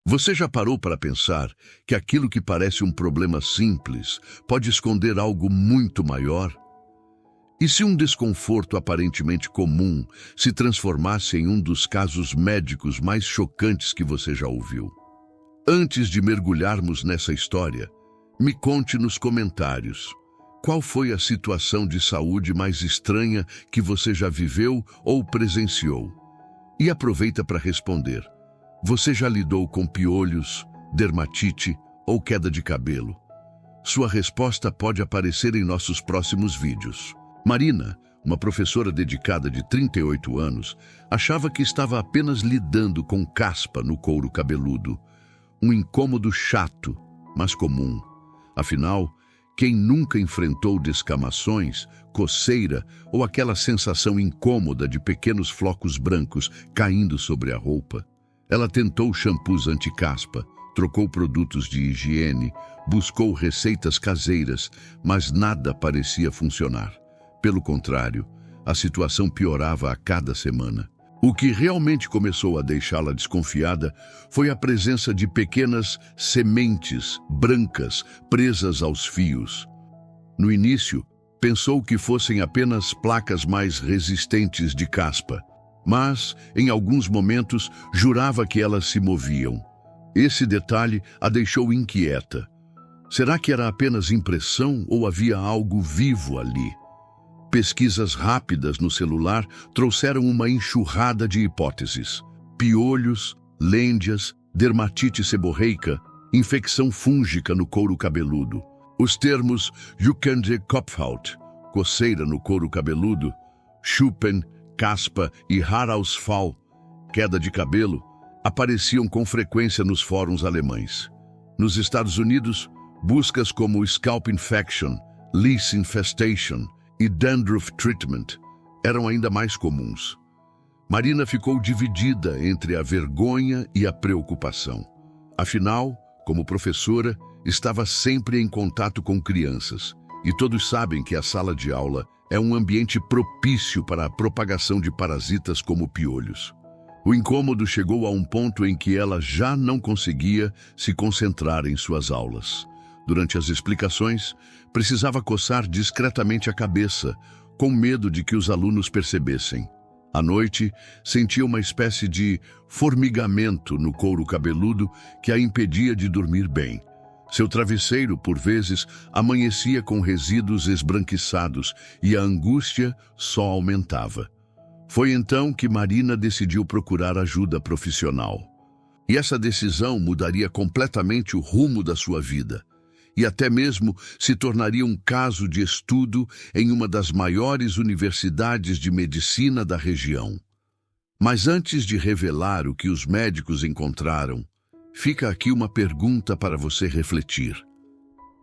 Você já parou para pensar que aquilo que parece um problema simples pode esconder algo muito maior? E se um desconforto aparentemente comum se transformasse em um dos casos médicos mais chocantes que você já ouviu? Antes de mergulharmos nessa história, me conte nos comentários qual foi a situação de saúde mais estranha que você já viveu ou presenciou. E aproveita para responder. Você já lidou com piolhos, dermatite ou queda de cabelo? Sua resposta pode aparecer em nossos próximos vídeos. Marina, uma professora dedicada de 38 anos, achava que estava apenas lidando com caspa no couro cabeludo. Um incômodo chato, mas comum. Afinal, quem nunca enfrentou descamações, coceira ou aquela sensação incômoda de pequenos flocos brancos caindo sobre a roupa? Ela tentou shampoos anti-caspa, trocou produtos de higiene, buscou receitas caseiras, mas nada parecia funcionar. Pelo contrário, a situação piorava a cada semana. O que realmente começou a deixá-la desconfiada foi a presença de pequenas sementes brancas presas aos fios. No início, pensou que fossem apenas placas mais resistentes de caspa, mas, em alguns momentos, jurava que elas se moviam. Esse detalhe a deixou inquieta. Será que era apenas impressão ou havia algo vivo ali? Pesquisas rápidas no celular trouxeram uma enxurrada de hipóteses. Piolhos, lêndias, dermatite seborreica, infecção fúngica no couro cabeludo. Os termos Juckende Kopfhaut, coceira no couro cabeludo, Schuppen, caspa e Haarausfall, queda de cabelo, apareciam com frequência nos fóruns alemães. Nos Estados Unidos, buscas como Scalp Infection, Lice Infestation e Dandruff Treatment eram ainda mais comuns. Marina ficou dividida entre a vergonha e a preocupação. Afinal, como professora, estava sempre em contato com crianças, e todos sabem que a sala de aula é um ambiente propício para a propagação de parasitas como piolhos. O incômodo chegou a um ponto em que ela já não conseguia se concentrar em suas aulas. Durante as explicações, precisava coçar discretamente a cabeça, com medo de que os alunos percebessem. À noite, sentia uma espécie de formigamento no couro cabeludo que a impedia de dormir bem. Seu travesseiro, por vezes, amanhecia com resíduos esbranquiçados e a angústia só aumentava. Foi então que Marina decidiu procurar ajuda profissional. E essa decisão mudaria completamente o rumo da sua vida. E até mesmo se tornaria um caso de estudo em uma das maiores universidades de medicina da região. Mas antes de revelar o que os médicos encontraram, fica aqui uma pergunta para você refletir.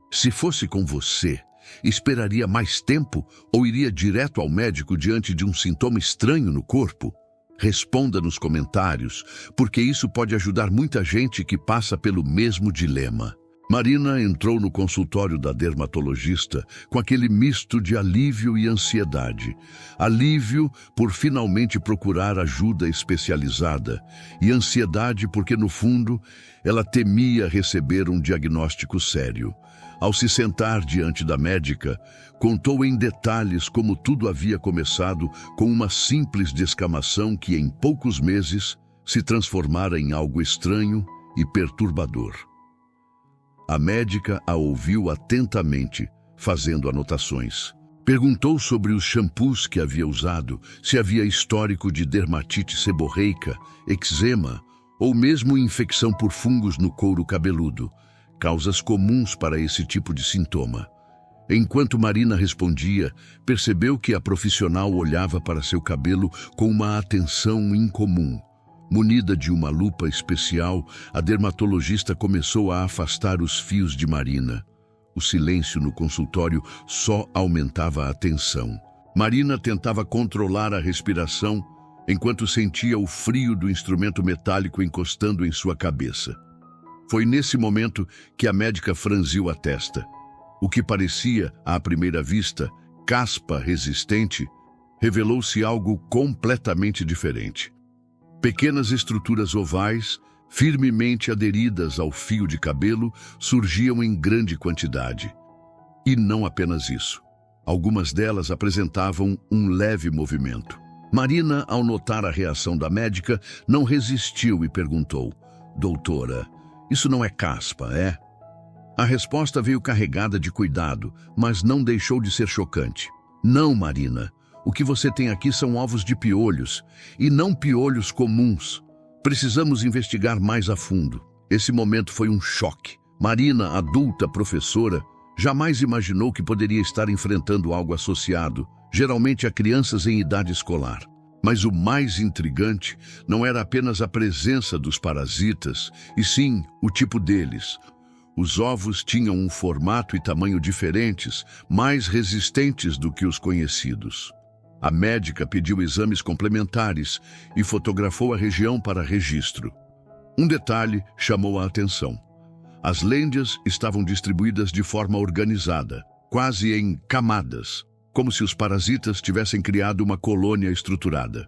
Se fosse com você, esperaria mais tempo ou iria direto ao médico diante de um sintoma estranho no corpo? Responda nos comentários, porque isso pode ajudar muita gente que passa pelo mesmo dilema. Marina entrou no consultório da dermatologista com aquele misto de alívio e ansiedade. Alívio por finalmente procurar ajuda especializada e ansiedade porque, no fundo, ela temia receber um diagnóstico sério. Ao se sentar diante da médica, contou em detalhes como tudo havia começado com uma simples descamação que, em poucos meses, se transformara em algo estranho e perturbador. A médica a ouviu atentamente, fazendo anotações. Perguntou sobre os shampoos que havia usado, se havia histórico de dermatite seborreica, eczema ou mesmo infecção por fungos no couro cabeludo, causas comuns para esse tipo de sintoma. Enquanto Marina respondia, percebeu que a profissional olhava para seu cabelo com uma atenção incomum. Munida de uma lupa especial, a dermatologista começou a afastar os fios de Marina. O silêncio no consultório só aumentava a tensão. Marina tentava controlar a respiração enquanto sentia o frio do instrumento metálico encostando em sua cabeça. Foi nesse momento que a médica franziu a testa. O que parecia, à primeira vista, caspa resistente, revelou-se algo completamente diferente. Pequenas estruturas ovais, firmemente aderidas ao fio de cabelo, surgiam em grande quantidade. E não apenas isso. Algumas delas apresentavam um leve movimento. Marina, ao notar a reação da médica, não resistiu e perguntou: "Doutora, isso não é caspa, é?" A resposta veio carregada de cuidado, mas não deixou de ser chocante. "Não, Marina. O que você tem aqui são ovos de piolhos, e não piolhos comuns. Precisamos investigar mais a fundo." Esse momento foi um choque. Marina, adulta professora, jamais imaginou que poderia estar enfrentando algo associado, geralmente a crianças em idade escolar. Mas o mais intrigante não era apenas a presença dos parasitas, e sim o tipo deles. Os ovos tinham um formato e tamanho diferentes, mais resistentes do que os conhecidos. A médica pediu exames complementares e fotografou a região para registro. Um detalhe chamou a atenção. As lêndias estavam distribuídas de forma organizada, quase em camadas, como se os parasitas tivessem criado uma colônia estruturada.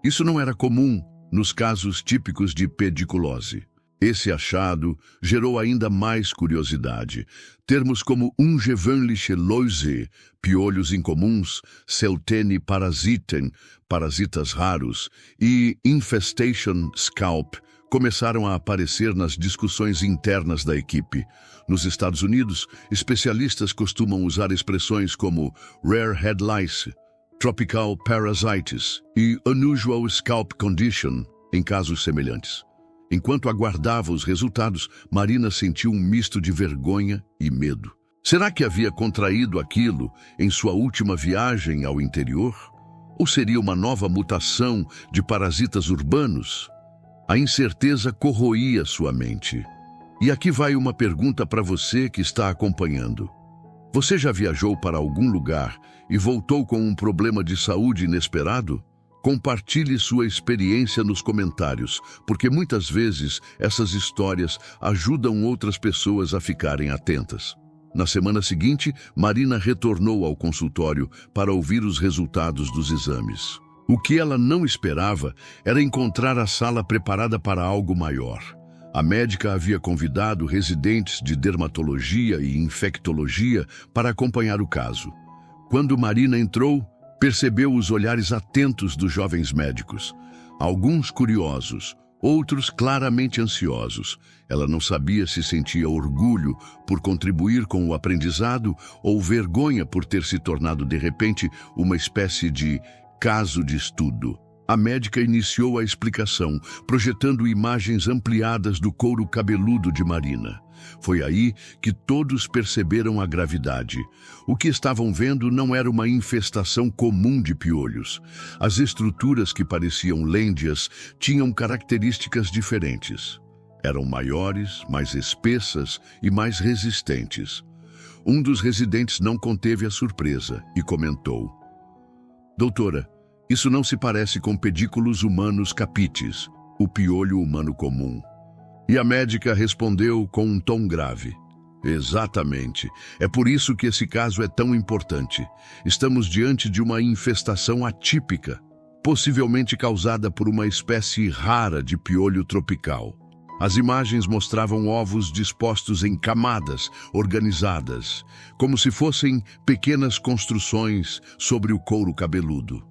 Isso não era comum nos casos típicos de pediculose. Esse achado gerou ainda mais curiosidade. Termos como ungewöhnliche Läuse, piolhos incomuns, Seltene parasiten, parasitas raros, e infestation scalp começaram a aparecer nas discussões internas da equipe. Nos Estados Unidos, especialistas costumam usar expressões como rare head lice, tropical parasites e unusual scalp condition em casos semelhantes. Enquanto aguardava os resultados, Marina sentiu um misto de vergonha e medo. Será que havia contraído aquilo em sua última viagem ao interior? Ou seria uma nova mutação de parasitas urbanos? A incerteza corroía sua mente. E aqui vai uma pergunta para você que está acompanhando. Você já viajou para algum lugar e voltou com um problema de saúde inesperado? Compartilhe sua experiência nos comentários, porque muitas vezes essas histórias ajudam outras pessoas a ficarem atentas. Na semana seguinte, Marina retornou ao consultório para ouvir os resultados dos exames. O que ela não esperava era encontrar a sala preparada para algo maior. A médica havia convidado residentes de dermatologia e infectologia para acompanhar o caso. Quando Marina entrou, percebeu os olhares atentos dos jovens médicos, alguns curiosos, outros claramente ansiosos. Ela não sabia se sentia orgulho por contribuir com o aprendizado ou vergonha por ter se tornado, de repente, uma espécie de caso de estudo. A médica iniciou a explicação, projetando imagens ampliadas do couro cabeludo de Marina. Foi aí que todos perceberam a gravidade. O que estavam vendo não era uma infestação comum de piolhos. As estruturas que pareciam lêndias tinham características diferentes. Eram maiores, mais espessas e mais resistentes. Um dos residentes não conteve a surpresa e comentou: "Doutora, isso não se parece com pedículos humanos capitis, o piolho humano comum." E a médica respondeu com um tom grave: "Exatamente. É por isso que esse caso é tão importante. Estamos diante de uma infestação atípica, possivelmente causada por uma espécie rara de piolho tropical." As imagens mostravam ovos dispostos em camadas organizadas, como se fossem pequenas construções sobre o couro cabeludo.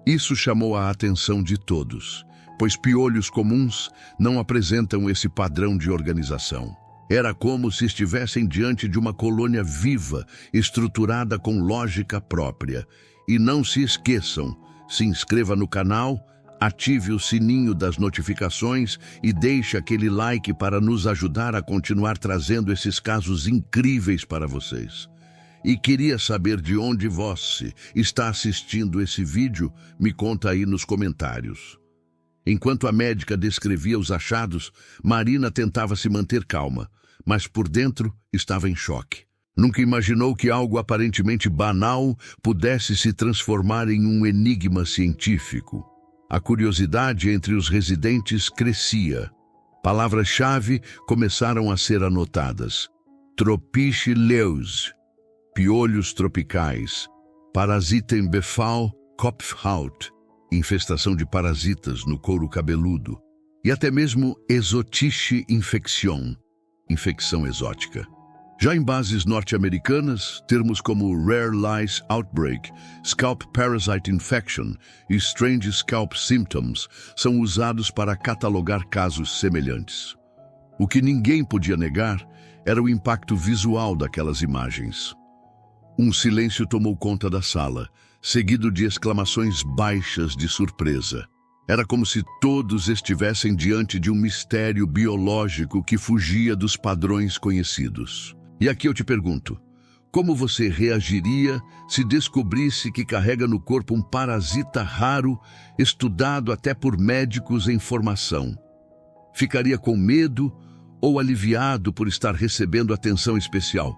Isso chamou a atenção de todos, pois piolhos comuns não apresentam esse padrão de organização. Era como se estivessem diante de uma colônia viva, estruturada com lógica própria. E não se esqueçam, se inscreva no canal, ative o sininho das notificações e deixe aquele like para nos ajudar a continuar trazendo esses casos incríveis para vocês. E queria saber de onde você está assistindo esse vídeo, me conta aí nos comentários. Enquanto a médica descrevia os achados, Marina tentava se manter calma, mas por dentro estava em choque. Nunca imaginou que algo aparentemente banal pudesse se transformar em um enigma científico. A curiosidade entre os residentes crescia. Palavras-chave começaram a ser anotadas: tropische Läuse, piolhos tropicais, Parasitenbefall Kopfhaut, infestação de parasitas no couro cabeludo, e até mesmo exotiche infection, infecção exótica. Já em bases norte-americanas, termos como Rare Lice Outbreak, Scalp Parasite Infection e Strange Scalp Symptoms são usados para catalogar casos semelhantes. O que ninguém podia negar era o impacto visual daquelas imagens. Um silêncio tomou conta da sala, seguido de exclamações baixas de surpresa. Era como se todos estivessem diante de um mistério biológico que fugia dos padrões conhecidos. E aqui eu te pergunto, como você reagiria se descobrisse que carrega no corpo um parasita raro, estudado até por médicos em formação? Ficaria com medo ou aliviado por estar recebendo atenção especial?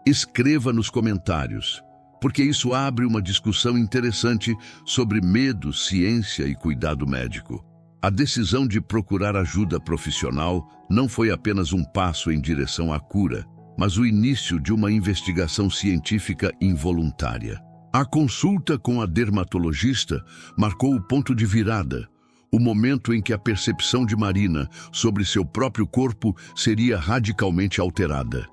Escreva nos comentários, porque isso abre uma discussão interessante sobre medo, ciência e cuidado médico. A decisão de procurar ajuda profissional não foi apenas um passo em direção à cura, mas o início de uma investigação científica involuntária. A consulta com a dermatologista marcou o ponto de virada, o momento em que a percepção de Marina sobre seu próprio corpo seria radicalmente alterada.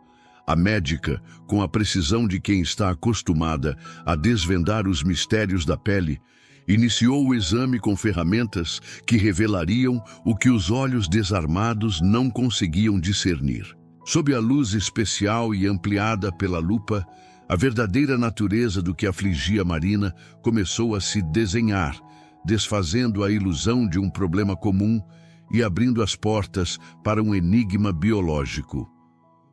A médica, com a precisão de quem está acostumada a desvendar os mistérios da pele, iniciou o exame com ferramentas que revelariam o que os olhos desarmados não conseguiam discernir. Sob a luz especial e ampliada pela lupa, a verdadeira natureza do que afligia Marina começou a se desenhar, desfazendo a ilusão de um problema comum e abrindo as portas para um enigma biológico.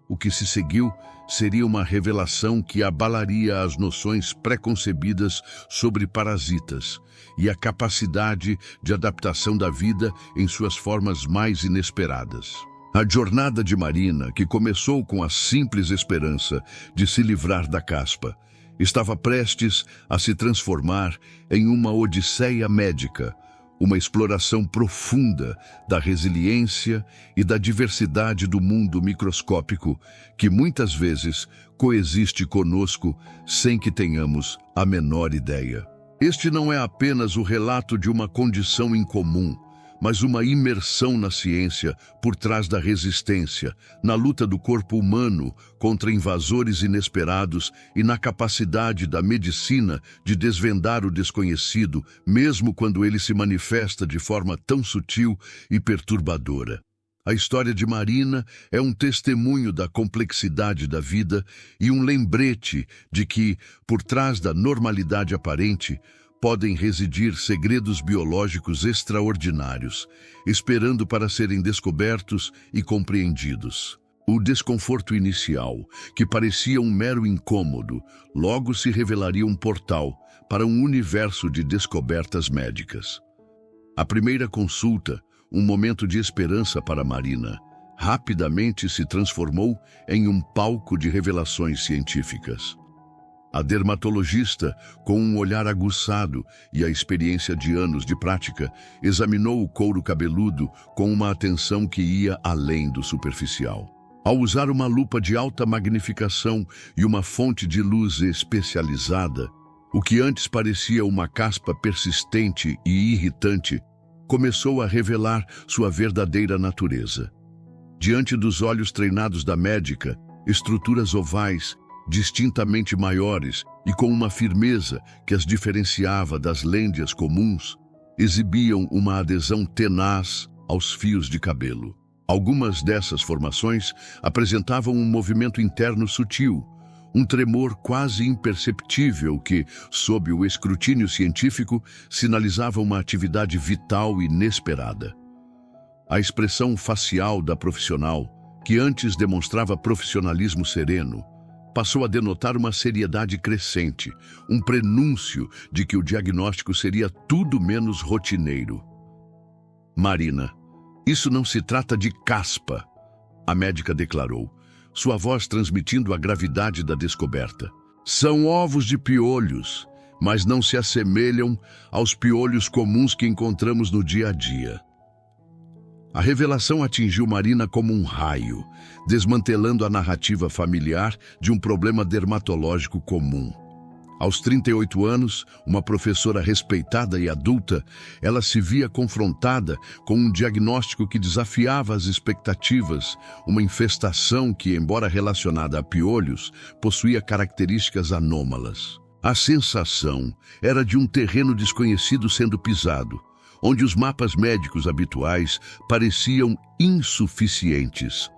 O que se seguiu seria uma revelação que abalaria as noções pré-concebidas sobre parasitas e a capacidade de adaptação da vida em suas formas mais inesperadas. A jornada de Marina, que começou com a simples esperança de se livrar da caspa, estava prestes a se transformar em uma odisseia médica, uma exploração profunda da resiliência e da diversidade do mundo microscópico que muitas vezes coexiste conosco sem que tenhamos a menor ideia. Este não é apenas o relato de uma condição incomum, mas uma imersão na ciência por trás da resistência, na luta do corpo humano contra invasores inesperados e na capacidade da medicina de desvendar o desconhecido, mesmo quando ele se manifesta de forma tão sutil e perturbadora. A história de Marina é um testemunho da complexidade da vida e um lembrete de que, por trás da normalidade aparente, podem residir segredos biológicos extraordinários, esperando para serem descobertos e compreendidos. O desconforto inicial, que parecia um mero incômodo, logo se revelaria um portal para um universo de descobertas médicas. A primeira consulta, um momento de esperança para Marina, rapidamente se transformou em um palco de revelações científicas. A dermatologista, com um olhar aguçado e a experiência de anos de prática, examinou o couro cabeludo com uma atenção que ia além do superficial. Ao usar uma lupa de alta magnificação e uma fonte de luz especializada, o que antes parecia uma caspa persistente e irritante, começou a revelar sua verdadeira natureza. Diante dos olhos treinados da médica, estruturas ovais, distintamente maiores e com uma firmeza que as diferenciava das lêndias comuns, exibiam uma adesão tenaz aos fios de cabelo. Algumas dessas formações apresentavam um movimento interno sutil, um tremor quase imperceptível que, sob o escrutínio científico, sinalizava uma atividade vital inesperada. A expressão facial da profissional, que antes demonstrava profissionalismo sereno, passou a denotar uma seriedade crescente, um prenúncio de que o diagnóstico seria tudo menos rotineiro. Marina, isso não se trata de caspa, a médica declarou, sua voz transmitindo a gravidade da descoberta. São ovos de piolhos, mas não se assemelham aos piolhos comuns que encontramos no dia a dia. A revelação atingiu Marina como um raio, desmantelando a narrativa familiar de um problema dermatológico comum. Aos 38 anos, uma professora respeitada e adulta, ela se via confrontada com um diagnóstico que desafiava as expectativas, uma infestação que, embora relacionada a piolhos, possuía características anômalas. A sensação era de um terreno desconhecido sendo pisado, onde os mapas médicos habituais pareciam insuficientes.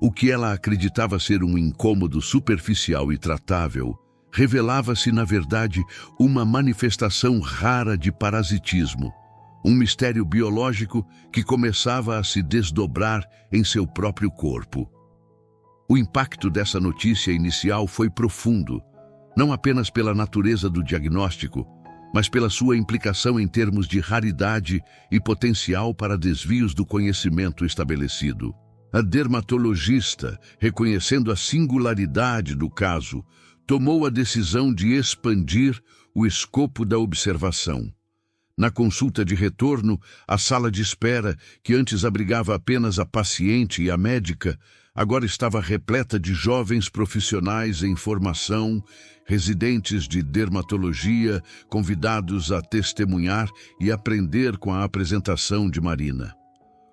O que ela acreditava ser um incômodo superficial e tratável, revelava-se, na verdade, uma manifestação rara de parasitismo, um mistério biológico que começava a se desdobrar em seu próprio corpo. O impacto dessa notícia inicial foi profundo, não apenas pela natureza do diagnóstico, mas pela sua implicação em termos de raridade e potencial para desvios do conhecimento estabelecido. A dermatologista, reconhecendo a singularidade do caso, tomou a decisão de expandir o escopo da observação. Na consulta de retorno, a sala de espera, que antes abrigava apenas a paciente e a médica, agora estava repleta de jovens profissionais em formação, residentes de dermatologia, convidados a testemunhar e aprender com a apresentação de Marina.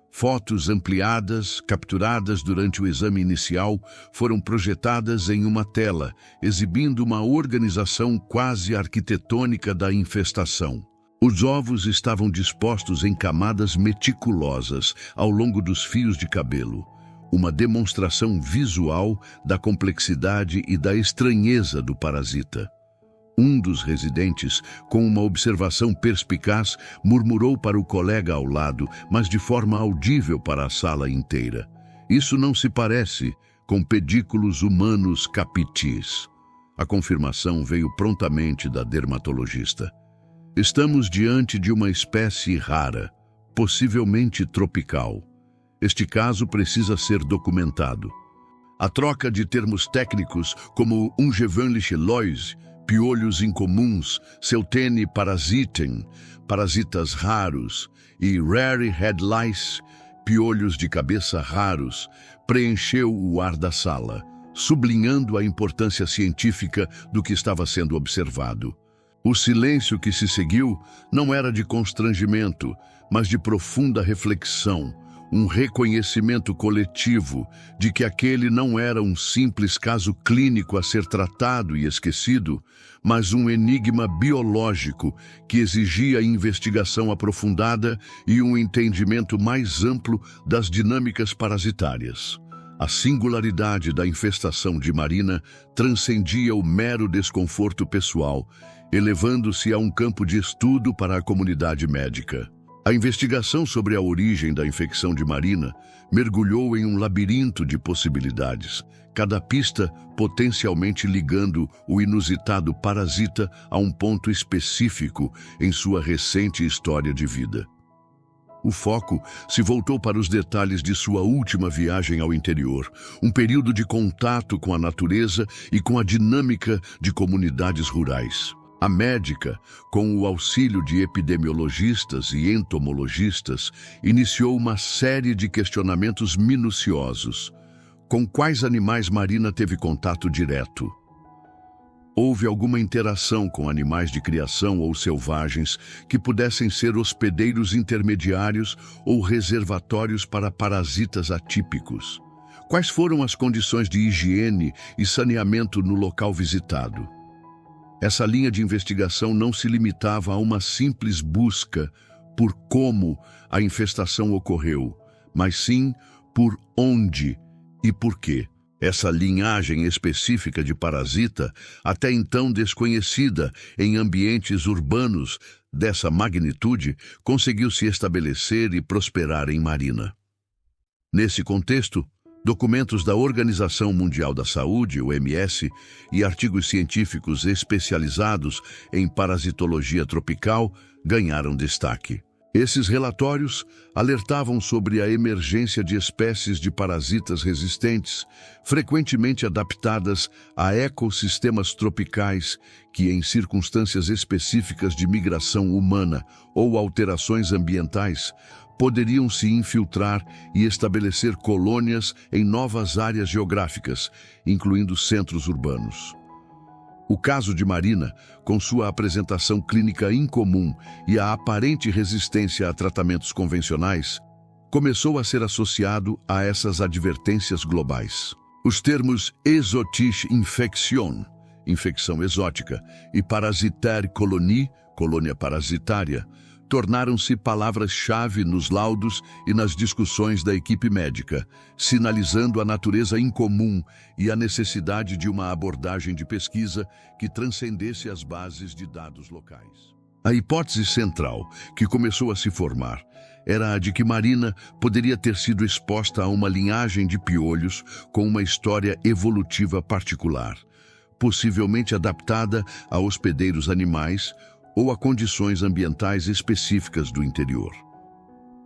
Fotos ampliadas, capturadas durante o exame inicial, foram projetadas em uma tela, exibindo uma organização quase arquitetônica da infestação. Os ovos estavam dispostos em camadas meticulosas ao longo dos fios de cabelo, uma demonstração visual da complexidade e da estranheza do parasita. Um dos residentes, com uma observação perspicaz, murmurou para o colega ao lado, mas de forma audível para a sala inteira: "Isso não se parece com pedículos humanos capitis." A confirmação veio prontamente da dermatologista. "Estamos diante de uma espécie rara, possivelmente tropical. Este caso precisa ser documentado." A troca de termos técnicos como ungewöhnliche Läuse, piolhos incomuns, Seutene parasitem, parasitas raros, e rare head lice, piolhos de cabeça raros, preencheu o ar da sala, sublinhando a importância científica do que estava sendo observado. O silêncio que se seguiu não era de constrangimento, mas de profunda reflexão, um reconhecimento coletivo de que aquele não era um simples caso clínico a ser tratado e esquecido, mas um enigma biológico que exigia investigação aprofundada e um entendimento mais amplo das dinâmicas parasitárias. A singularidade da infestação de Marina transcendia o mero desconforto pessoal, elevando-se a um campo de estudo para a comunidade médica. A investigação sobre a origem da infecção de Marina mergulhou em um labirinto de possibilidades, cada pista potencialmente ligando o inusitado parasita a um ponto específico em sua recente história de vida. O foco se voltou para os detalhes de sua última viagem ao interior, um período de contato com a natureza e com a dinâmica de comunidades rurais. A médica, com o auxílio de epidemiologistas e entomologistas, iniciou uma série de questionamentos minuciosos. Com quais animais Marina teve contato direto? Houve alguma interação com animais de criação ou selvagens que pudessem ser hospedeiros intermediários ou reservatórios para parasitas atípicos? Quais foram as condições de higiene e saneamento no local visitado? Essa linha de investigação não se limitava a uma simples busca por como a infestação ocorreu, mas sim por onde e por quê. Essa linhagem específica de parasita, até então desconhecida em ambientes urbanos dessa magnitude, conseguiu se estabelecer e prosperar em Marina. Nesse contexto, documentos da Organização Mundial da Saúde, OMS, e artigos científicos especializados em parasitologia tropical ganharam destaque. Esses relatórios alertavam sobre a emergência de espécies de parasitas resistentes, frequentemente adaptadas a ecossistemas tropicais que, em circunstâncias específicas de migração humana ou alterações ambientais, poderiam se infiltrar e estabelecer colônias em novas áreas geográficas, incluindo centros urbanos. O caso de Marina, com sua apresentação clínica incomum e a aparente resistência a tratamentos convencionais, começou a ser associado a essas advertências globais. Os termos exotique infection, infecção exótica, e parasitaire colonie, colônia parasitária, tornaram-se palavras-chave nos laudos e nas discussões da equipe médica, sinalizando a natureza incomum e a necessidade de uma abordagem de pesquisa que transcendesse as bases de dados locais. A hipótese central, que começou a se formar, era a de que Marina poderia ter sido exposta a uma linhagem de piolhos com uma história evolutiva particular, possivelmente adaptada a hospedeiros animais ou a condições ambientais específicas do interior.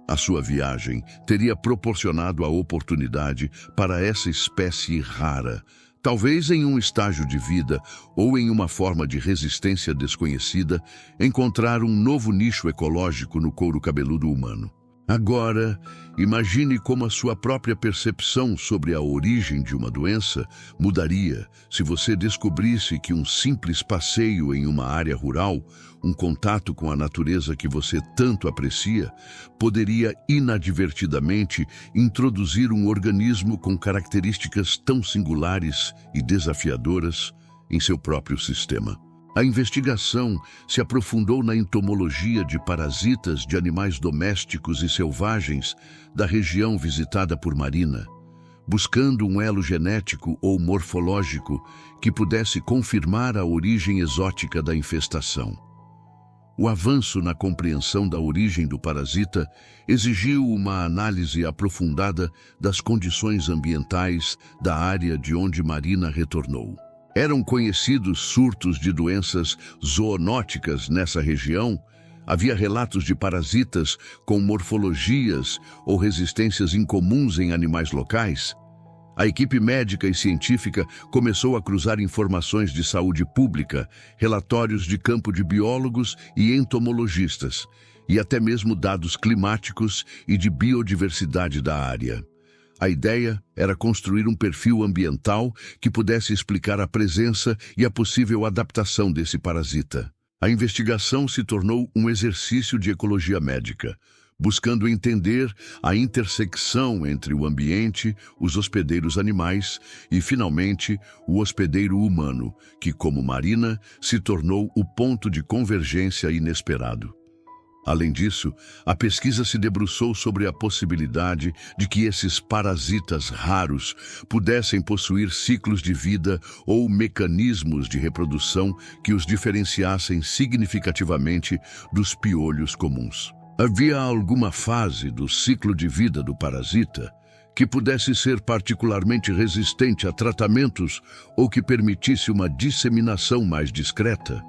A sua viagem teria proporcionado a oportunidade para essa espécie rara, talvez em um estágio de vida ou em uma forma de resistência desconhecida, encontrar um novo nicho ecológico no couro cabeludo humano. Agora, imagine como a sua própria percepção sobre a origem de uma doença mudaria se você descobrisse que um simples passeio em uma área rural, um contato com a natureza que você tanto aprecia, poderia inadvertidamente introduzir um organismo com características tão singulares e desafiadoras em seu próprio sistema. A investigação se aprofundou na entomologia de parasitas de animais domésticos e selvagens da região visitada por Marina, buscando um elo genético ou morfológico que pudesse confirmar a origem exótica da infestação. O avanço na compreensão da origem do parasita exigiu uma análise aprofundada das condições ambientais da área de onde Marina retornou. Eram conhecidos surtos de doenças zoonóticas nessa região? Havia relatos de parasitas com morfologias ou resistências incomuns em animais locais? A equipe médica e científica começou a cruzar informações de saúde pública, relatórios de campo de biólogos e entomologistas, e até mesmo dados climáticos e de biodiversidade da área. A ideia era construir um perfil ambiental que pudesse explicar a presença e a possível adaptação desse parasita. A investigação se tornou um exercício de ecologia médica, buscando entender a intersecção entre o ambiente, os hospedeiros animais e, finalmente, o hospedeiro humano, que, como Marina, se tornou o ponto de convergência inesperado. Além disso, a pesquisa se debruçou sobre a possibilidade de que esses parasitas raros pudessem possuir ciclos de vida ou mecanismos de reprodução que os diferenciassem significativamente dos piolhos comuns. Havia alguma fase do ciclo de vida do parasita que pudesse ser particularmente resistente a tratamentos ou que permitisse uma disseminação mais discreta?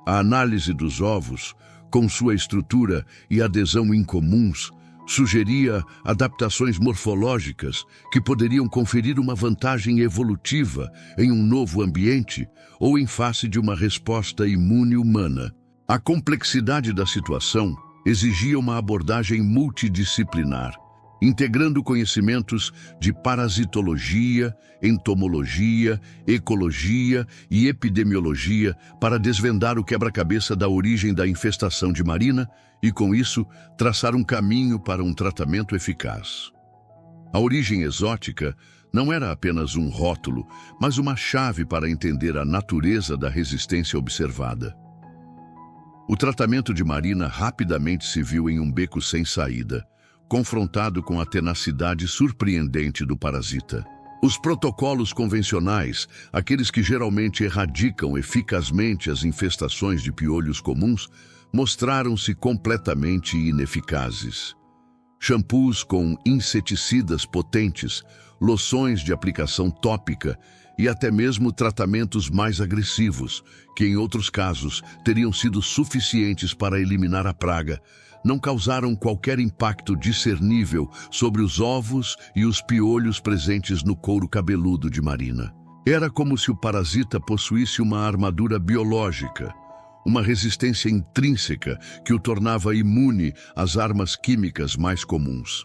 A análise dos ovos, com sua estrutura e adesão incomuns, sugeria adaptações morfológicas que poderiam conferir uma vantagem evolutiva em um novo ambiente ou em face de uma resposta imune humana. A complexidade da situação exigia uma abordagem multidisciplinar, integrando conhecimentos de parasitologia, entomologia, ecologia e epidemiologia para desvendar o quebra-cabeça da origem da infestação de Marina e, com isso, traçar um caminho para um tratamento eficaz. A origem exótica não era apenas um rótulo, mas uma chave para entender a natureza da resistência observada. O tratamento de Marina rapidamente se viu em um beco sem saída, confrontado com a tenacidade surpreendente do parasita. Os protocolos convencionais, aqueles que geralmente erradicam eficazmente as infestações de piolhos comuns, mostraram-se completamente ineficazes. Shampoos com inseticidas potentes, loções de aplicação tópica e até mesmo tratamentos mais agressivos, que em outros casos teriam sido suficientes para eliminar a praga, não causaram qualquer impacto discernível sobre os ovos e os piolhos presentes no couro cabeludo de Marina. Era como se o parasita possuísse uma armadura biológica, uma resistência intrínseca que o tornava imune às armas químicas mais comuns.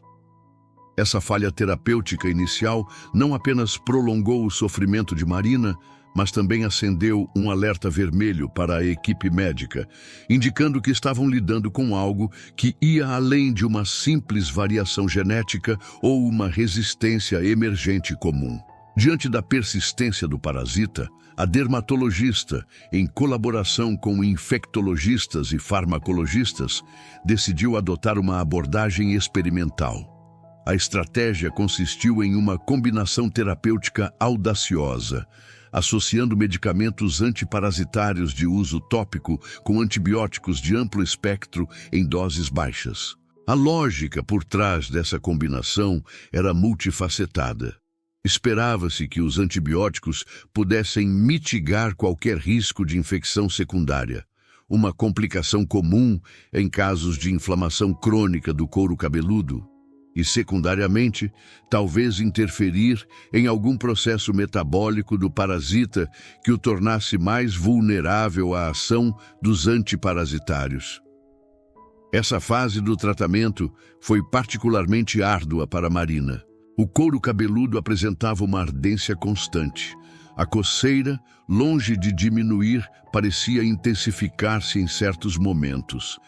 Essa falha terapêutica inicial não apenas prolongou o sofrimento de Marina, mas também acendeu um alerta vermelho para a equipe médica, indicando que estavam lidando com algo que ia além de uma simples variação genética ou uma resistência emergente comum. Diante da persistência do parasita, a dermatologista, em colaboração com infectologistas e farmacologistas, decidiu adotar uma abordagem experimental. A estratégia consistiu em uma combinação terapêutica audaciosa, associando medicamentos antiparasitários de uso tópico com antibióticos de amplo espectro em doses baixas. A lógica por trás dessa combinação era multifacetada. Esperava-se que os antibióticos pudessem mitigar qualquer risco de infecção secundária, uma complicação comum em casos de inflamação crônica do couro cabeludo, e, secundariamente, talvez interferir em algum processo metabólico do parasita que o tornasse mais vulnerável à ação dos antiparasitários. Essa fase do tratamento foi particularmente árdua para Marina. O couro cabeludo apresentava uma ardência constante. A coceira, longe de diminuir, parecia intensificar-se em certos momentos,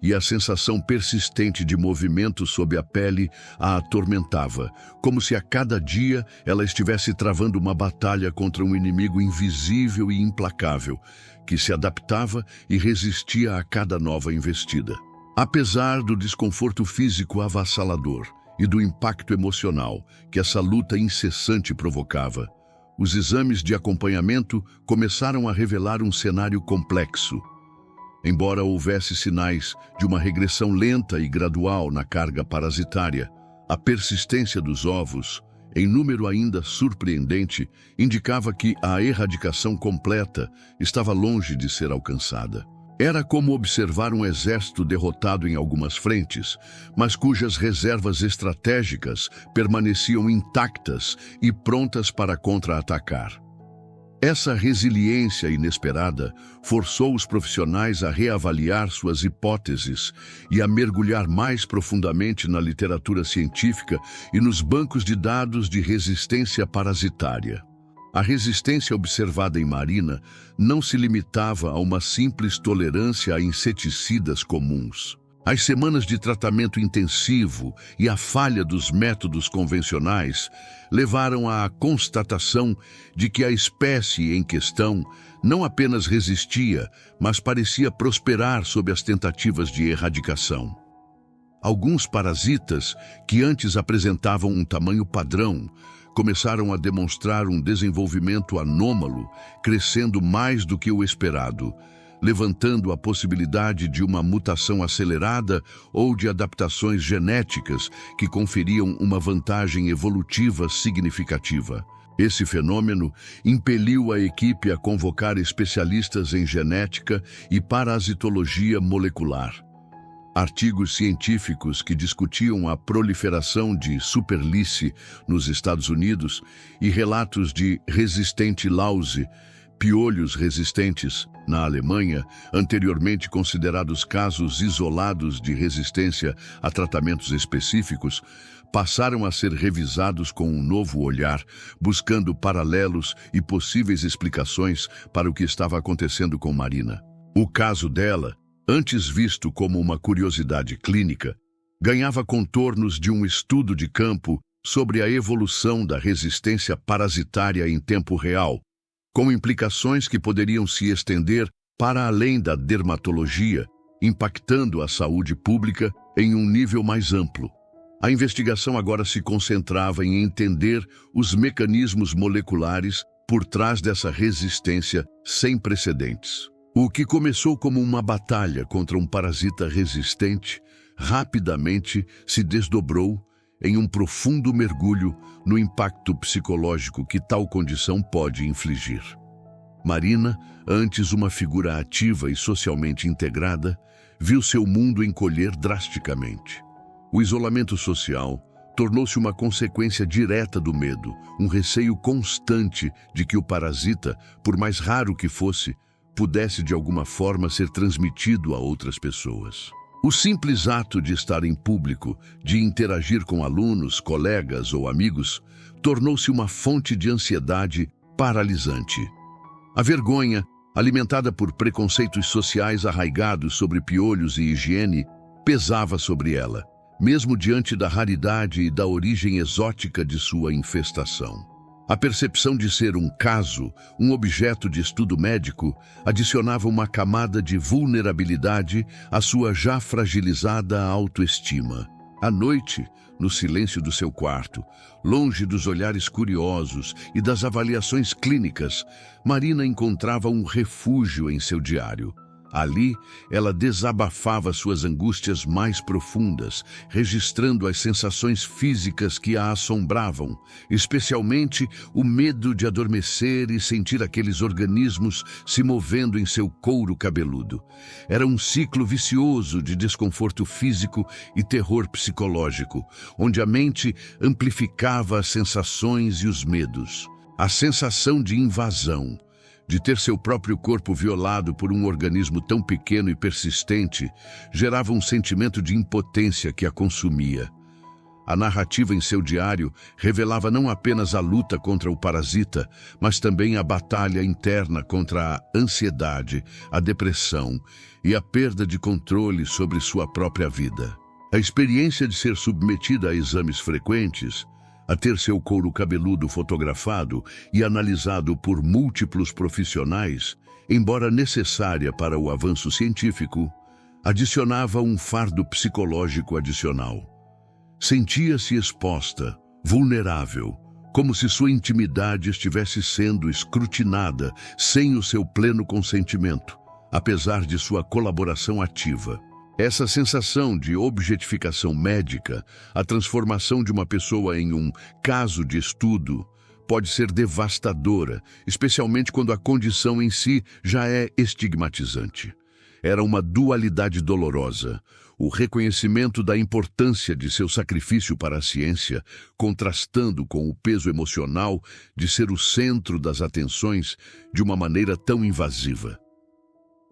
e a sensação persistente de movimento sob a pele a atormentava, como se a cada dia ela estivesse travando uma batalha contra um inimigo invisível e implacável, que se adaptava e resistia a cada nova investida. Apesar do desconforto físico avassalador e do impacto emocional que essa luta incessante provocava, os exames de acompanhamento começaram a revelar um cenário complexo. Embora houvesse sinais de uma regressão lenta e gradual na carga parasitária, a persistência dos ovos, em número ainda surpreendente, indicava que a erradicação completa estava longe de ser alcançada. Era como observar um exército derrotado em algumas frentes, mas cujas reservas estratégicas permaneciam intactas e prontas para contra-atacar. Essa resiliência inesperada forçou os profissionais a reavaliar suas hipóteses e a mergulhar mais profundamente na literatura científica e nos bancos de dados de resistência parasitária. A resistência observada em Marina não se limitava a uma simples tolerância a inseticidas comuns. As semanas de tratamento intensivo e a falha dos métodos convencionais levaram à constatação de que a espécie em questão não apenas resistia, mas parecia prosperar sob as tentativas de erradicação. Alguns parasitas, que antes apresentavam um tamanho padrão, começaram a demonstrar um desenvolvimento anômalo, crescendo mais do que o esperado, levantando a possibilidade de uma mutação acelerada ou de adaptações genéticas que conferiam uma vantagem evolutiva significativa. Esse fenômeno impeliu a equipe a convocar especialistas em genética e parasitologia molecular. Artigos científicos que discutiam a proliferação de Superlice nos Estados Unidos e relatos de resistente louse, piolhos resistentes, na Alemanha, anteriormente considerados casos isolados de resistência a tratamentos específicos, passaram a ser revisados com um novo olhar, buscando paralelos e possíveis explicações para o que estava acontecendo com Marina. O caso dela, antes visto como uma curiosidade clínica, ganhava contornos de um estudo de campo sobre a evolução da resistência parasitária em tempo real, com implicações que poderiam se estender para além da dermatologia, impactando a saúde pública em um nível mais amplo. A investigação agora se concentrava em entender os mecanismos moleculares por trás dessa resistência sem precedentes. O que começou como uma batalha contra um parasita resistente, rapidamente se desdobrou em um profundo mergulho no impacto psicológico que tal condição pode infligir. Marina, antes uma figura ativa e socialmente integrada, viu seu mundo encolher drasticamente. O isolamento social tornou-se uma consequência direta do medo, um receio constante de que o parasita, por mais raro que fosse, pudesse de alguma forma ser transmitido a outras pessoas. O simples ato de estar em público, de interagir com alunos, colegas ou amigos, tornou-se uma fonte de ansiedade paralisante. A vergonha, alimentada por preconceitos sociais arraigados sobre piolhos e higiene, pesava sobre ela, mesmo diante da raridade e da origem exótica de sua infestação. A percepção de ser um caso, um objeto de estudo médico, adicionava uma camada de vulnerabilidade à sua já fragilizada autoestima. À noite, no silêncio do seu quarto, longe dos olhares curiosos e das avaliações clínicas, Marina encontrava um refúgio em seu diário. Ali, ela desabafava suas angústias mais profundas, registrando as sensações físicas que a assombravam, especialmente o medo de adormecer e sentir aqueles organismos se movendo em seu couro cabeludo. Era um ciclo vicioso de desconforto físico e terror psicológico, onde a mente amplificava as sensações e os medos. A sensação de invasão, de ter seu próprio corpo violado por um organismo tão pequeno e persistente, gerava um sentimento de impotência que a consumia. A narrativa em seu diário revelava não apenas a luta contra o parasita, mas também a batalha interna contra a ansiedade, a depressão e a perda de controle sobre sua própria vida. A experiência de ser submetida a exames frequentes, a ter seu couro cabeludo fotografado e analisado por múltiplos profissionais, embora necessária para o avanço científico, adicionava um fardo psicológico adicional. Sentia-se exposta, vulnerável, como se sua intimidade estivesse sendo escrutinada sem o seu pleno consentimento, apesar de sua colaboração ativa. Essa sensação de objetificação médica, a transformação de uma pessoa em um caso de estudo, pode ser devastadora, especialmente quando a condição em si já é estigmatizante. Era uma dualidade dolorosa, o reconhecimento da importância de seu sacrifício para a ciência, contrastando com o peso emocional de ser o centro das atenções de uma maneira tão invasiva.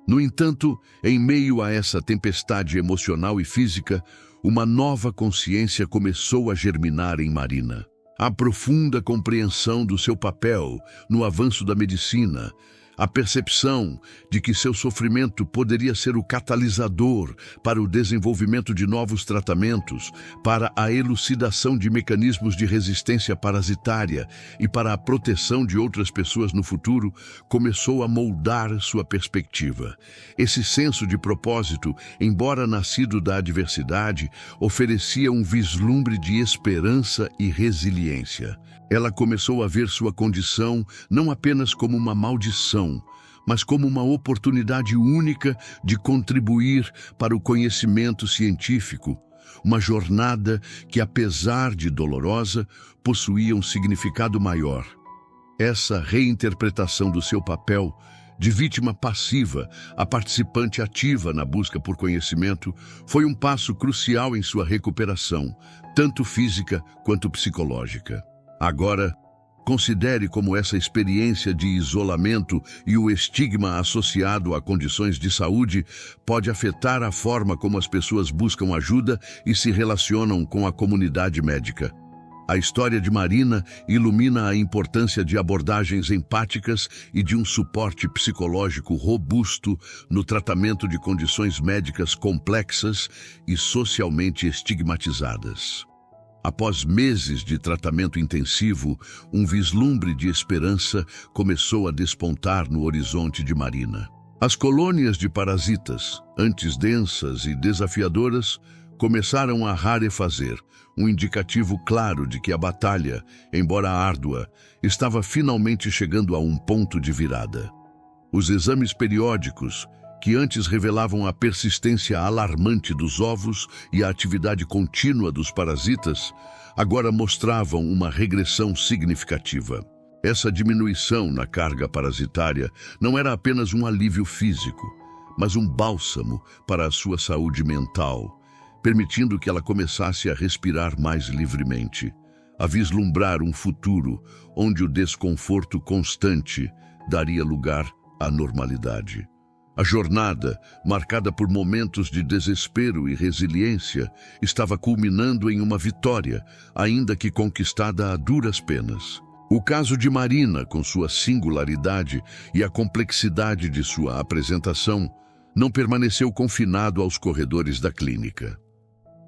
No entanto, em meio a essa tempestade emocional e física, uma nova consciência começou a germinar em Marina. A profunda compreensão do seu papel no avanço da medicina, a percepção de que seu sofrimento poderia ser o catalisador para o desenvolvimento de novos tratamentos, para a elucidação de mecanismos de resistência parasitária e para a proteção de outras pessoas no futuro, começou a moldar sua perspectiva. Esse senso de propósito, embora nascido da adversidade, oferecia um vislumbre de esperança e resiliência. Ela começou a ver sua condição não apenas como uma maldição, mas como uma oportunidade única de contribuir para o conhecimento científico, uma jornada que, apesar de dolorosa, possuía um significado maior. Essa reinterpretação do seu papel, de vítima passiva a participante ativa na busca por conhecimento, foi um passo crucial em sua recuperação, tanto física quanto psicológica. Agora, considere como essa experiência de isolamento e o estigma associado a condições de saúde pode afetar a forma como as pessoas buscam ajuda e se relacionam com a comunidade médica. A história de Marina ilumina a importância de abordagens empáticas e de um suporte psicológico robusto no tratamento de condições médicas complexas e socialmente estigmatizadas. Após meses de tratamento intensivo, um vislumbre de esperança começou a despontar no horizonte de Marina. As colônias de parasitas, antes densas e desafiadoras, começaram a rarefazer, um indicativo claro de que a batalha, embora árdua, estava finalmente chegando a um ponto de virada. Os exames periódicos, que antes revelavam a persistência alarmante dos ovos e a atividade contínua dos parasitas, agora mostravam uma regressão significativa. Essa diminuição na carga parasitária não era apenas um alívio físico, mas um bálsamo para a sua saúde mental, permitindo que ela começasse a respirar mais livremente, a vislumbrar um futuro onde o desconforto constante daria lugar à normalidade. A jornada, marcada por momentos de desespero e resiliência, estava culminando em uma vitória, ainda que conquistada a duras penas. O caso de Marina, com sua singularidade e a complexidade de sua apresentação, não permaneceu confinado aos corredores da clínica.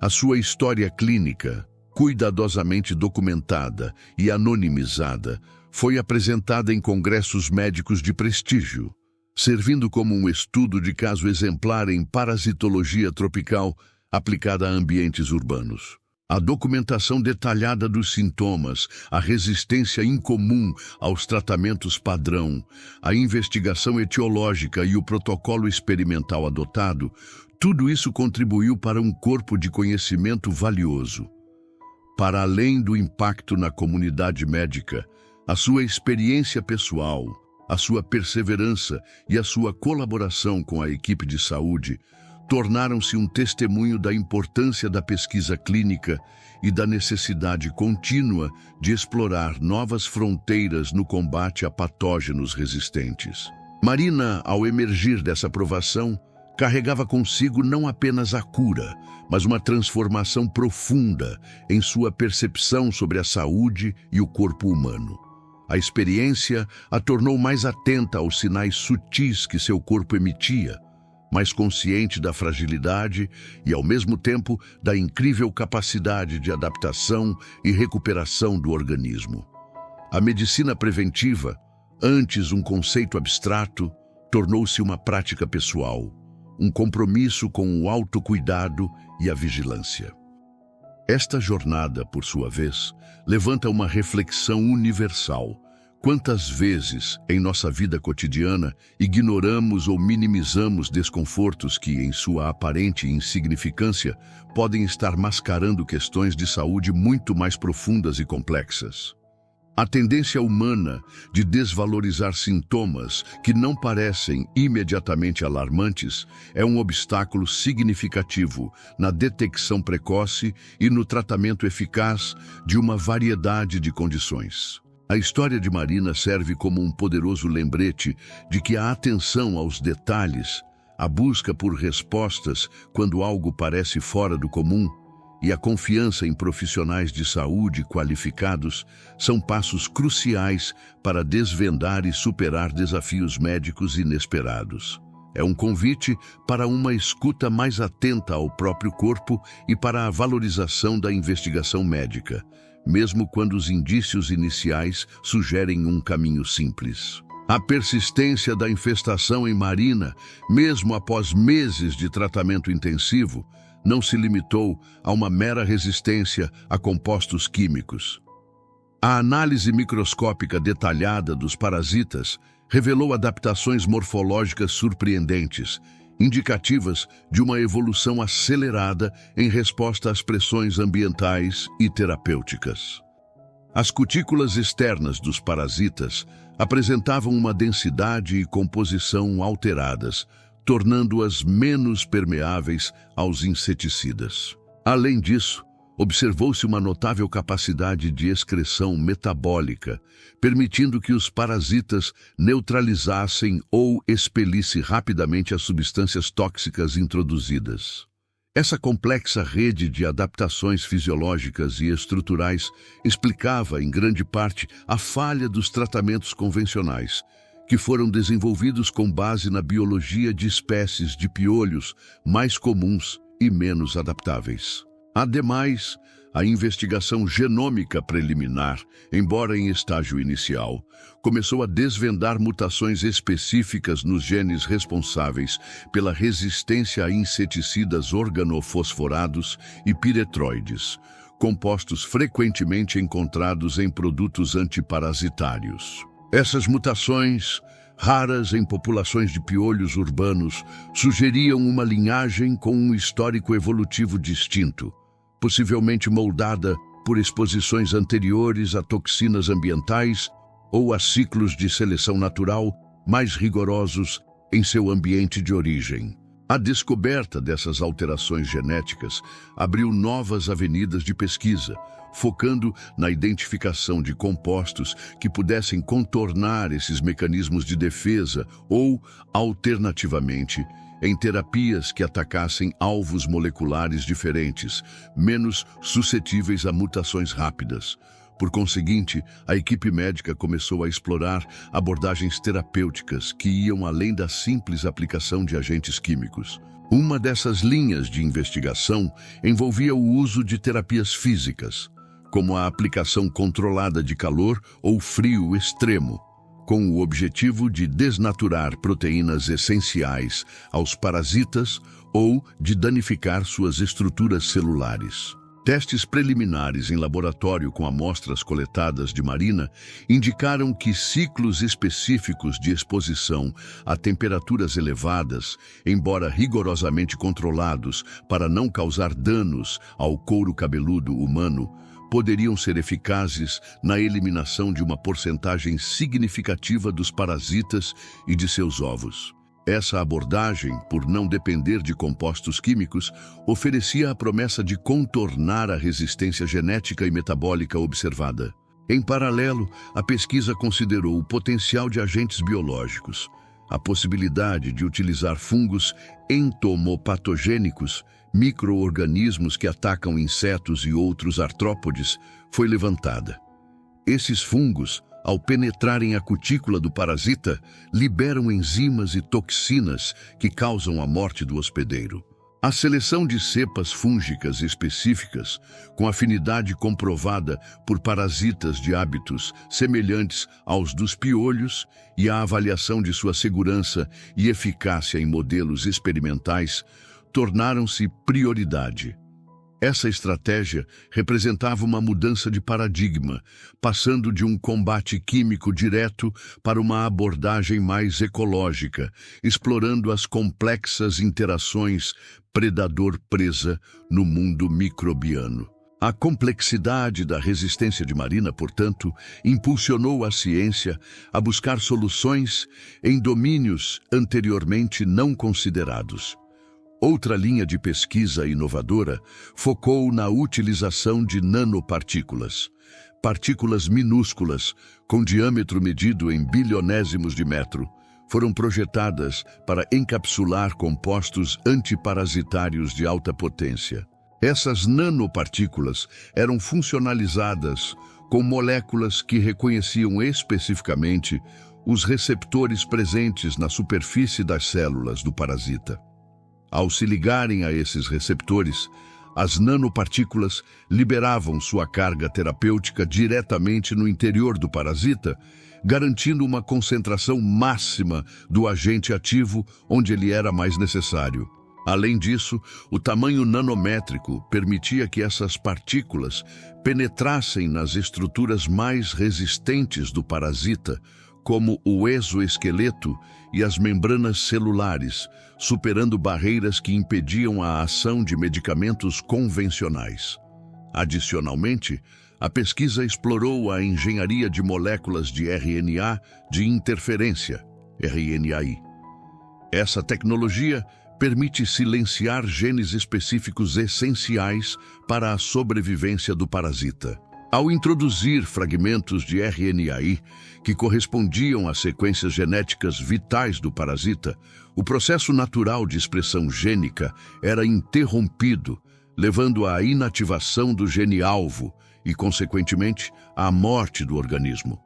A sua história clínica, cuidadosamente documentada e anonimizada, foi apresentada em congressos médicos de prestígio, servindo como um estudo de caso exemplar em parasitologia tropical aplicada a ambientes urbanos. A documentação detalhada dos sintomas, a resistência incomum aos tratamentos padrão, a investigação etiológica e o protocolo experimental adotado, tudo isso contribuiu para um corpo de conhecimento valioso. Para além do impacto na comunidade médica, a sua experiência pessoal, a sua perseverança e a sua colaboração com a equipe de saúde tornaram-se um testemunho da importância da pesquisa clínica e da necessidade contínua de explorar novas fronteiras no combate a patógenos resistentes. Marina, ao emergir dessa provação, carregava consigo não apenas a cura, mas uma transformação profunda em sua percepção sobre a saúde e o corpo humano. A experiência a tornou mais atenta aos sinais sutis que seu corpo emitia, mais consciente da fragilidade e, ao mesmo tempo, da incrível capacidade de adaptação e recuperação do organismo. A medicina preventiva, antes um conceito abstrato, tornou-se uma prática pessoal, um compromisso com o autocuidado e a vigilância. Esta jornada, por sua vez, levanta uma reflexão universal. Quantas vezes, em nossa vida cotidiana, ignoramos ou minimizamos desconfortos que, em sua aparente insignificância, podem estar mascarando questões de saúde muito mais profundas e complexas? A tendência humana de desvalorizar sintomas que não parecem imediatamente alarmantes é um obstáculo significativo na detecção precoce e no tratamento eficaz de uma variedade de condições. A história de Marina serve como um poderoso lembrete de que a atenção aos detalhes, a busca por respostas quando algo parece fora do comum e a confiança em profissionais de saúde qualificados são passos cruciais para desvendar e superar desafios médicos inesperados. É um convite para uma escuta mais atenta ao próprio corpo e para a valorização da investigação médica, mesmo quando os indícios iniciais sugerem um caminho simples. A persistência da infestação em Marina, mesmo após meses de tratamento intensivo, não se limitou a uma mera resistência a compostos químicos. A análise microscópica detalhada dos parasitas revelou adaptações morfológicas surpreendentes, indicativas de uma evolução acelerada em resposta às pressões ambientais e terapêuticas. As cutículas externas dos parasitas apresentavam uma densidade e composição alteradas, tornando-as menos permeáveis aos inseticidas. Além disso, observou-se uma notável capacidade de excreção metabólica, permitindo que os parasitas neutralizassem ou expelissem rapidamente as substâncias tóxicas introduzidas. Essa complexa rede de adaptações fisiológicas e estruturais explicava, em grande parte, a falha dos tratamentos convencionais, que foram desenvolvidos com base na biologia de espécies de piolhos mais comuns e menos adaptáveis. Ademais, a investigação genômica preliminar, embora em estágio inicial, começou a desvendar mutações específicas nos genes responsáveis pela resistência a inseticidas organofosforados e piretroides, compostos frequentemente encontrados em produtos antiparasitários. Essas mutações, raras em populações de piolhos urbanos, sugeriam uma linhagem com um histórico evolutivo distinto, possivelmente moldada por exposições anteriores a toxinas ambientais ou a ciclos de seleção natural mais rigorosos em seu ambiente de origem. A descoberta dessas alterações genéticas abriu novas avenidas de pesquisa, focando na identificação de compostos que pudessem contornar esses mecanismos de defesa ou, alternativamente, em terapias que atacassem alvos moleculares diferentes, menos suscetíveis a mutações rápidas, Por conseguinte, a equipe médica começou a explorar abordagens terapêuticas que iam além da simples aplicação de agentes químicos. Uma dessas linhas de investigação envolvia o uso de terapias físicas, como a aplicação controlada de calor ou frio extremo, com o objetivo de desnaturar proteínas essenciais aos parasitas ou de danificar suas estruturas celulares. Testes preliminares em laboratório com amostras coletadas de Marina indicaram que ciclos específicos de exposição a temperaturas elevadas, embora rigorosamente controlados para não causar danos ao couro cabeludo humano, poderiam ser eficazes na eliminação de uma porcentagem significativa dos parasitas e de seus ovos. Essa abordagem, por não depender de compostos químicos, oferecia a promessa de contornar a resistência genética e metabólica observada. Em paralelo, a pesquisa considerou o potencial de agentes biológicos. A possibilidade de utilizar fungos entomopatogênicos, micro-organismos que atacam insetos e outros artrópodes, foi levantada. Esses fungos, ao penetrarem a cutícula do parasita, liberam enzimas e toxinas que causam a morte do hospedeiro. A seleção de cepas fúngicas específicas, com afinidade comprovada por parasitas de hábitos semelhantes aos dos piolhos, e a avaliação de sua segurança e eficácia em modelos experimentais, tornaram-se prioridade. Essa estratégia representava uma mudança de paradigma, passando de um combate químico direto para uma abordagem mais ecológica, explorando as complexas interações predador-presa no mundo microbiano. A complexidade da resistência de Marina, portanto, impulsionou a ciência a buscar soluções em domínios anteriormente não considerados. Outra linha de pesquisa inovadora focou na utilização de nanopartículas. Partículas minúsculas, com diâmetro medido em bilionésimos de metro, foram projetadas para encapsular compostos antiparasitários de alta potência. Essas nanopartículas eram funcionalizadas com moléculas que reconheciam especificamente os receptores presentes na superfície das células do parasita. Ao se ligarem a esses receptores, as nanopartículas liberavam sua carga terapêutica diretamente no interior do parasita, garantindo uma concentração máxima do agente ativo onde ele era mais necessário. Além disso, o tamanho nanométrico permitia que essas partículas penetrassem nas estruturas mais resistentes do parasita, como o exoesqueleto e as membranas celulares, superando barreiras que impediam a ação de medicamentos convencionais. Adicionalmente, a pesquisa explorou a engenharia de moléculas de RNA de interferência, RNAi. Essa tecnologia permite silenciar genes específicos essenciais para a sobrevivência do parasita. Ao introduzir fragmentos de RNAi que correspondiam às sequências genéticas vitais do parasita, o processo natural de expressão gênica era interrompido, levando à inativação do gene-alvo e, consequentemente, à morte do organismo.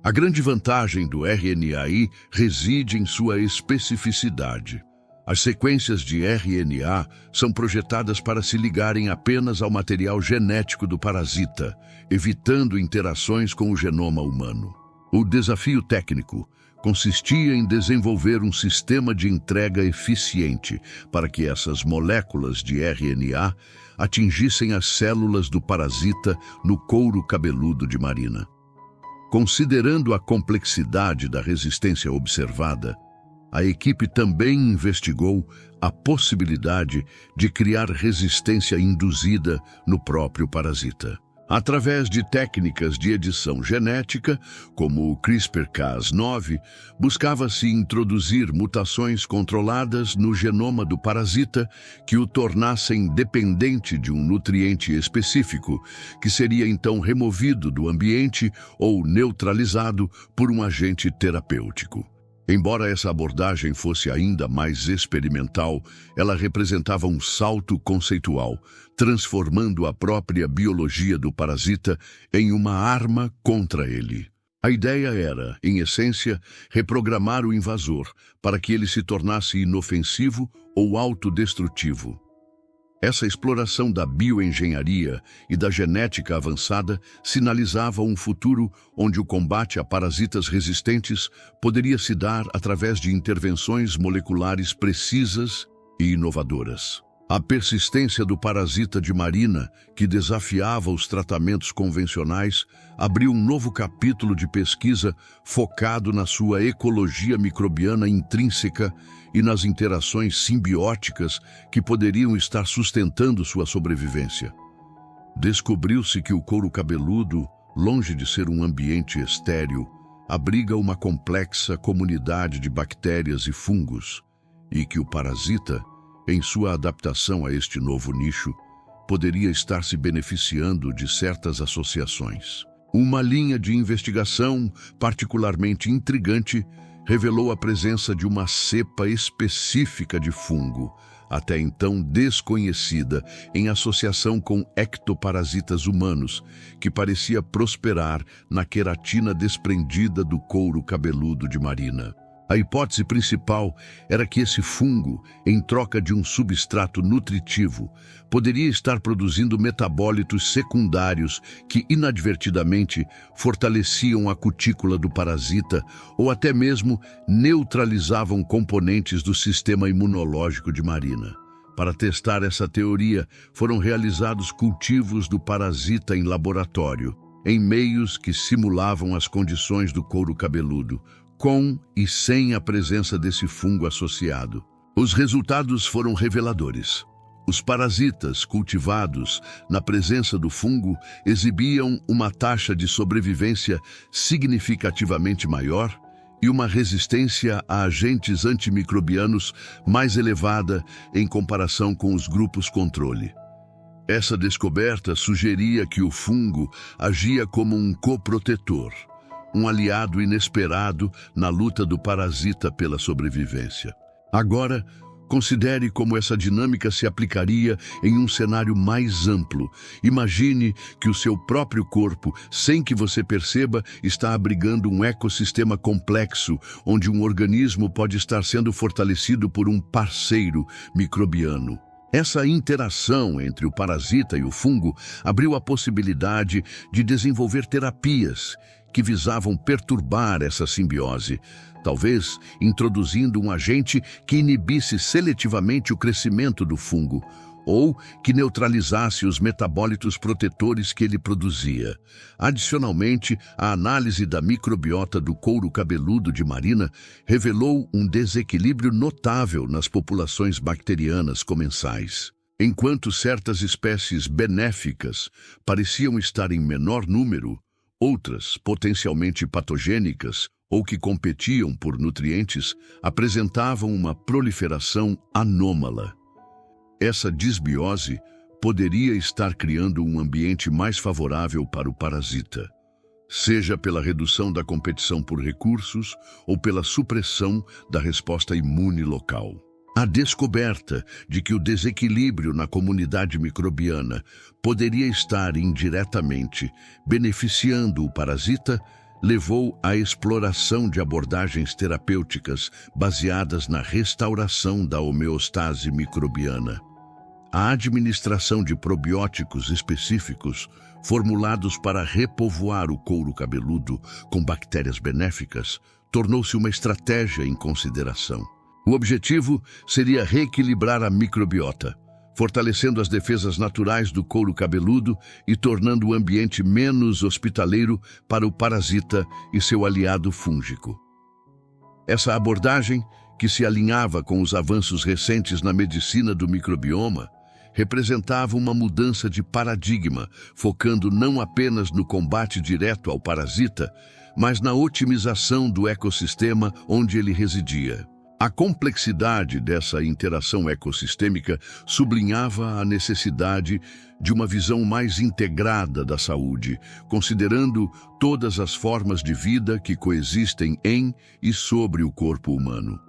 A grande vantagem do RNAi reside em sua especificidade. As sequências de RNA são projetadas para se ligarem apenas ao material genético do parasita, evitando interações com o genoma humano. O desafio técnico consistia em desenvolver um sistema de entrega eficiente para que essas moléculas de RNA atingissem as células do parasita no couro cabeludo de Marina. Considerando a complexidade da resistência observada, a equipe também investigou a possibilidade de criar resistência induzida no próprio parasita. Através de técnicas de edição genética, como o CRISPR-Cas9, buscava-se introduzir mutações controladas no genoma do parasita que o tornassem dependente de um nutriente específico, que seria então removido do ambiente ou neutralizado por um agente terapêutico. Embora essa abordagem fosse ainda mais experimental, ela representava um salto conceitual, transformando a própria biologia do parasita em uma arma contra ele. A ideia era, em essência, reprogramar o invasor para que ele se tornasse inofensivo ou autodestrutivo. Essa exploração da bioengenharia e da genética avançada sinalizava um futuro onde o combate a parasitas resistentes poderia se dar através de intervenções moleculares precisas e inovadoras. A persistência do parasita de Marina, que desafiava os tratamentos convencionais, abriu um novo capítulo de pesquisa focado na sua ecologia microbiana intrínseca e nas interações simbióticas que poderiam estar sustentando sua sobrevivência. Descobriu-se que o couro cabeludo, longe de ser um ambiente estéril, abriga uma complexa comunidade de bactérias e fungos, e que o parasita, em sua adaptação a este novo nicho, poderia estar se beneficiando de certas associações. Uma linha de investigação particularmente intrigante revelou a presença de uma cepa específica de fungo, até então desconhecida, em associação com ectoparasitas humanos, que parecia prosperar na queratina desprendida do couro cabeludo de Marina. A hipótese principal era que esse fungo, em troca de um substrato nutritivo, poderia estar produzindo metabólitos secundários que inadvertidamente fortaleciam a cutícula do parasita ou até mesmo neutralizavam componentes do sistema imunológico de Marina. Para testar essa teoria, foram realizados cultivos do parasita em laboratório, em meios que simulavam as condições do couro cabeludo, com e sem a presença desse fungo associado. Os resultados foram reveladores. Os parasitas cultivados na presença do fungo exibiam uma taxa de sobrevivência significativamente maior e uma resistência a agentes antimicrobianos mais elevada em comparação com os grupos controle. Essa descoberta sugeria que o fungo agia como um coprotetor, um aliado inesperado na luta do parasita pela sobrevivência. Agora, considere como essa dinâmica se aplicaria em um cenário mais amplo. Imagine que o seu próprio corpo, sem que você perceba, está abrigando um ecossistema complexo, onde um organismo pode estar sendo fortalecido por um parceiro microbiano. Essa interação entre o parasita e o fungo abriu a possibilidade de desenvolver terapias que visavam perturbar essa simbiose, talvez introduzindo um agente que inibisse seletivamente o crescimento do fungo, ou que neutralizasse os metabólitos protetores que ele produzia. Adicionalmente, a análise da microbiota do couro cabeludo de Marina revelou um desequilíbrio notável nas populações bacterianas comensais. Enquanto certas espécies benéficas pareciam estar em menor número, outras, potencialmente patogênicas ou que competiam por nutrientes, apresentavam uma proliferação anômala. Essa disbiose poderia estar criando um ambiente mais favorável para o parasita, seja pela redução da competição por recursos ou pela supressão da resposta imune local. A descoberta de que o desequilíbrio na comunidade microbiana poderia estar indiretamente beneficiando o parasita levou à exploração de abordagens terapêuticas baseadas na restauração da homeostase microbiana. A administração de probióticos específicos, formulados para repovoar o couro cabeludo com bactérias benéficas, tornou-se uma estratégia em consideração. O objetivo seria reequilibrar a microbiota, fortalecendo as defesas naturais do couro cabeludo e tornando o ambiente menos hospitaleiro para o parasita e seu aliado fúngico. Essa abordagem, que se alinhava com os avanços recentes na medicina do microbioma, representava uma mudança de paradigma, focando não apenas no combate direto ao parasita, mas na otimização do ecossistema onde ele residia. A complexidade dessa interação ecossistêmica sublinhava a necessidade de uma visão mais integrada da saúde, considerando todas as formas de vida que coexistem em e sobre o corpo humano.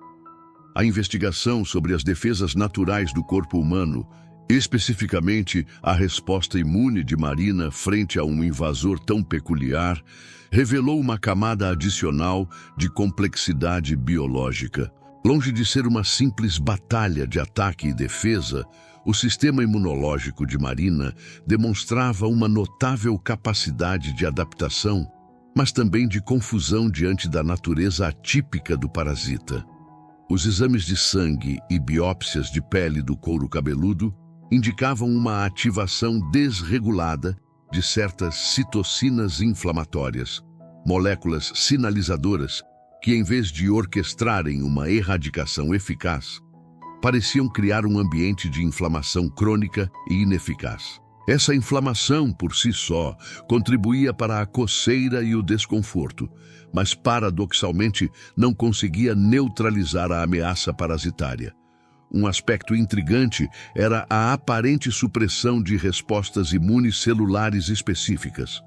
A investigação sobre as defesas naturais do corpo humano, especificamente a resposta imune de Marina frente a um invasor tão peculiar, revelou uma camada adicional de complexidade biológica. Longe de ser uma simples batalha de ataque e defesa, o sistema imunológico de Marina demonstrava uma notável capacidade de adaptação, mas também de confusão diante da natureza atípica do parasita. Os exames de sangue e biópsias de pele do couro cabeludo indicavam uma ativação desregulada de certas citocinas inflamatórias, moléculas sinalizadoras que, em vez de orquestrarem uma erradicação eficaz, pareciam criar um ambiente de inflamação crônica e ineficaz. Essa inflamação, por si só, contribuía para a coceira e o desconforto, mas paradoxalmente não conseguia neutralizar a ameaça parasitária. Um aspecto intrigante era a aparente supressão de respostas imunes celulares específicas.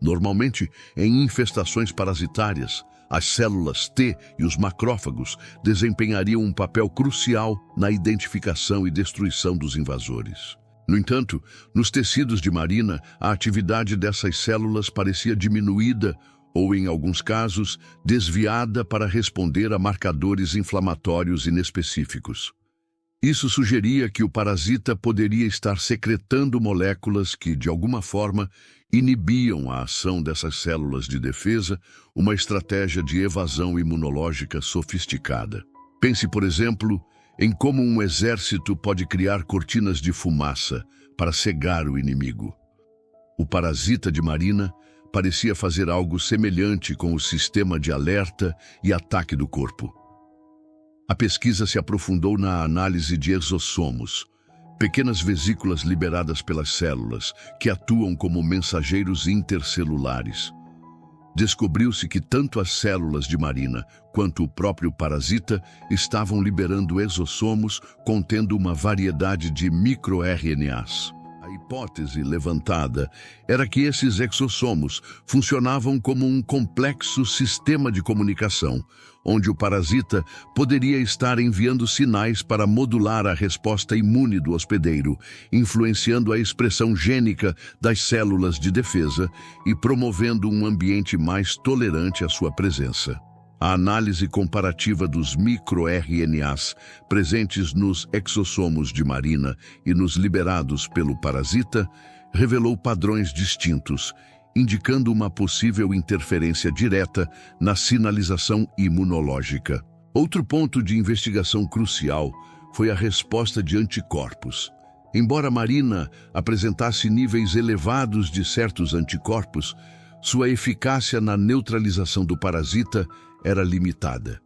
Normalmente, em infestações parasitárias, as células T e os macrófagos desempenhariam um papel crucial na identificação e destruição dos invasores. No entanto, nos tecidos de Marina, a atividade dessas células parecia diminuída ou, em alguns casos, desviada para responder a marcadores inflamatórios inespecíficos. Isso sugeria que o parasita poderia estar secretando moléculas que, de alguma forma, inibiam a ação dessas células de defesa, uma estratégia de evasão imunológica sofisticada. Pense, por exemplo, em como um exército pode criar cortinas de fumaça para cegar o inimigo. O parasita de Marina parecia fazer algo semelhante com o sistema de alerta e ataque do corpo. A pesquisa se aprofundou na análise de exossomos, pequenas vesículas liberadas pelas células, que atuam como mensageiros intercelulares. Descobriu-se que tanto as células de Marina quanto o próprio parasita estavam liberando exossomos contendo uma variedade de microRNAs. A hipótese levantada era que esses exossomos funcionavam como um complexo sistema de comunicação, onde o parasita poderia estar enviando sinais para modular a resposta imune do hospedeiro, influenciando a expressão gênica das células de defesa e promovendo um ambiente mais tolerante à sua presença. A análise comparativa dos microRNAs presentes nos exossomos de Marina e nos liberados pelo parasita revelou padrões distintos, indicando uma possível interferência direta na sinalização imunológica. Outro ponto de investigação crucial foi a resposta de anticorpos. Embora Marina apresentasse níveis elevados de certos anticorpos, sua eficácia na neutralização do parasita era limitada.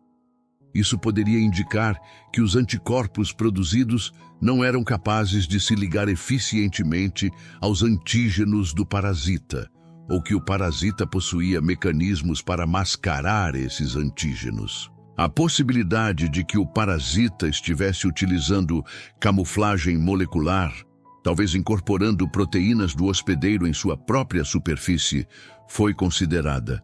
Isso poderia indicar que os anticorpos produzidos não eram capazes de se ligar eficientemente aos antígenos do parasita, ou que o parasita possuía mecanismos para mascarar esses antígenos. A possibilidade de que o parasita estivesse utilizando camuflagem molecular, talvez incorporando proteínas do hospedeiro em sua própria superfície, foi considerada.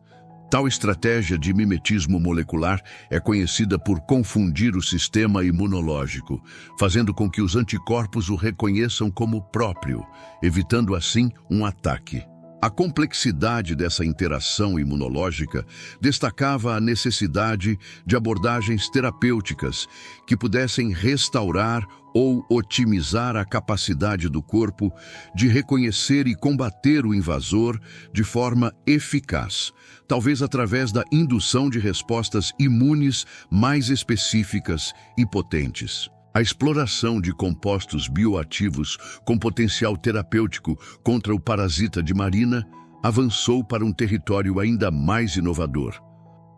Tal estratégia de mimetismo molecular é conhecida por confundir o sistema imunológico, fazendo com que os anticorpos o reconheçam como próprio, evitando assim um ataque. A complexidade dessa interação imunológica destacava a necessidade de abordagens terapêuticas que pudessem restaurar ou otimizar a capacidade do corpo de reconhecer e combater o invasor de forma eficaz, talvez através da indução de respostas imunes mais específicas e potentes. A exploração de compostos bioativos com potencial terapêutico contra o parasita de Marina avançou para um território ainda mais inovador.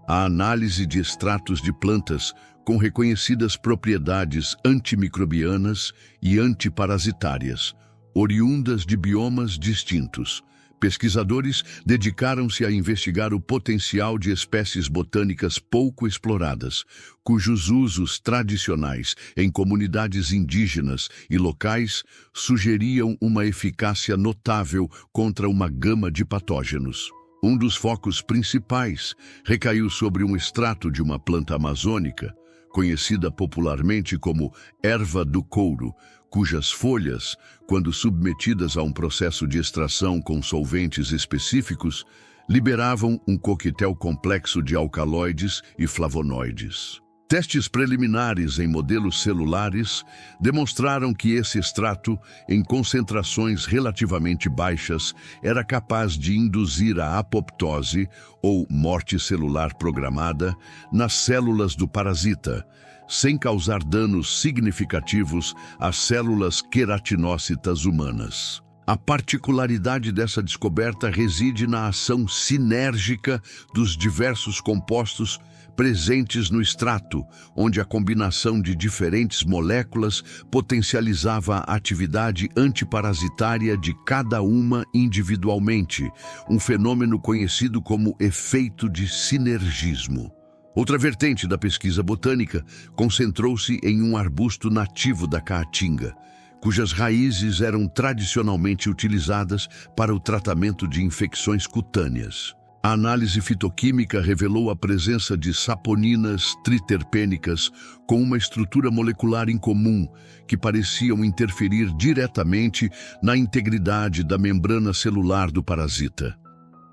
A análise de extratos de plantas com reconhecidas propriedades antimicrobianas e antiparasitárias, oriundas de biomas distintos, pesquisadores dedicaram-se a investigar o potencial de espécies botânicas pouco exploradas, cujos usos tradicionais em comunidades indígenas e locais sugeriam uma eficácia notável contra uma gama de patógenos. Um dos focos principais recaiu sobre um extrato de uma planta amazônica, conhecida popularmente como erva do couro, cujas folhas, quando submetidas a um processo de extração com solventes específicos, liberavam um coquetel complexo de alcaloides e flavonoides. Testes preliminares em modelos celulares demonstraram que esse extrato, em concentrações relativamente baixas, era capaz de induzir a apoptose, ou morte celular programada, nas células do parasita, sem causar danos significativos às células queratinócitas humanas. A particularidade dessa descoberta reside na ação sinérgica dos diversos compostos presentes no extrato, onde a combinação de diferentes moléculas potencializava a atividade antiparasitária de cada uma individualmente, um fenômeno conhecido como efeito de sinergismo. Outra vertente da pesquisa botânica concentrou-se em um arbusto nativo da Caatinga, cujas raízes eram tradicionalmente utilizadas para o tratamento de infecções cutâneas. A análise fitoquímica revelou a presença de saponinas triterpênicas com uma estrutura molecular incomum, que pareciam interferir diretamente na integridade da membrana celular do parasita.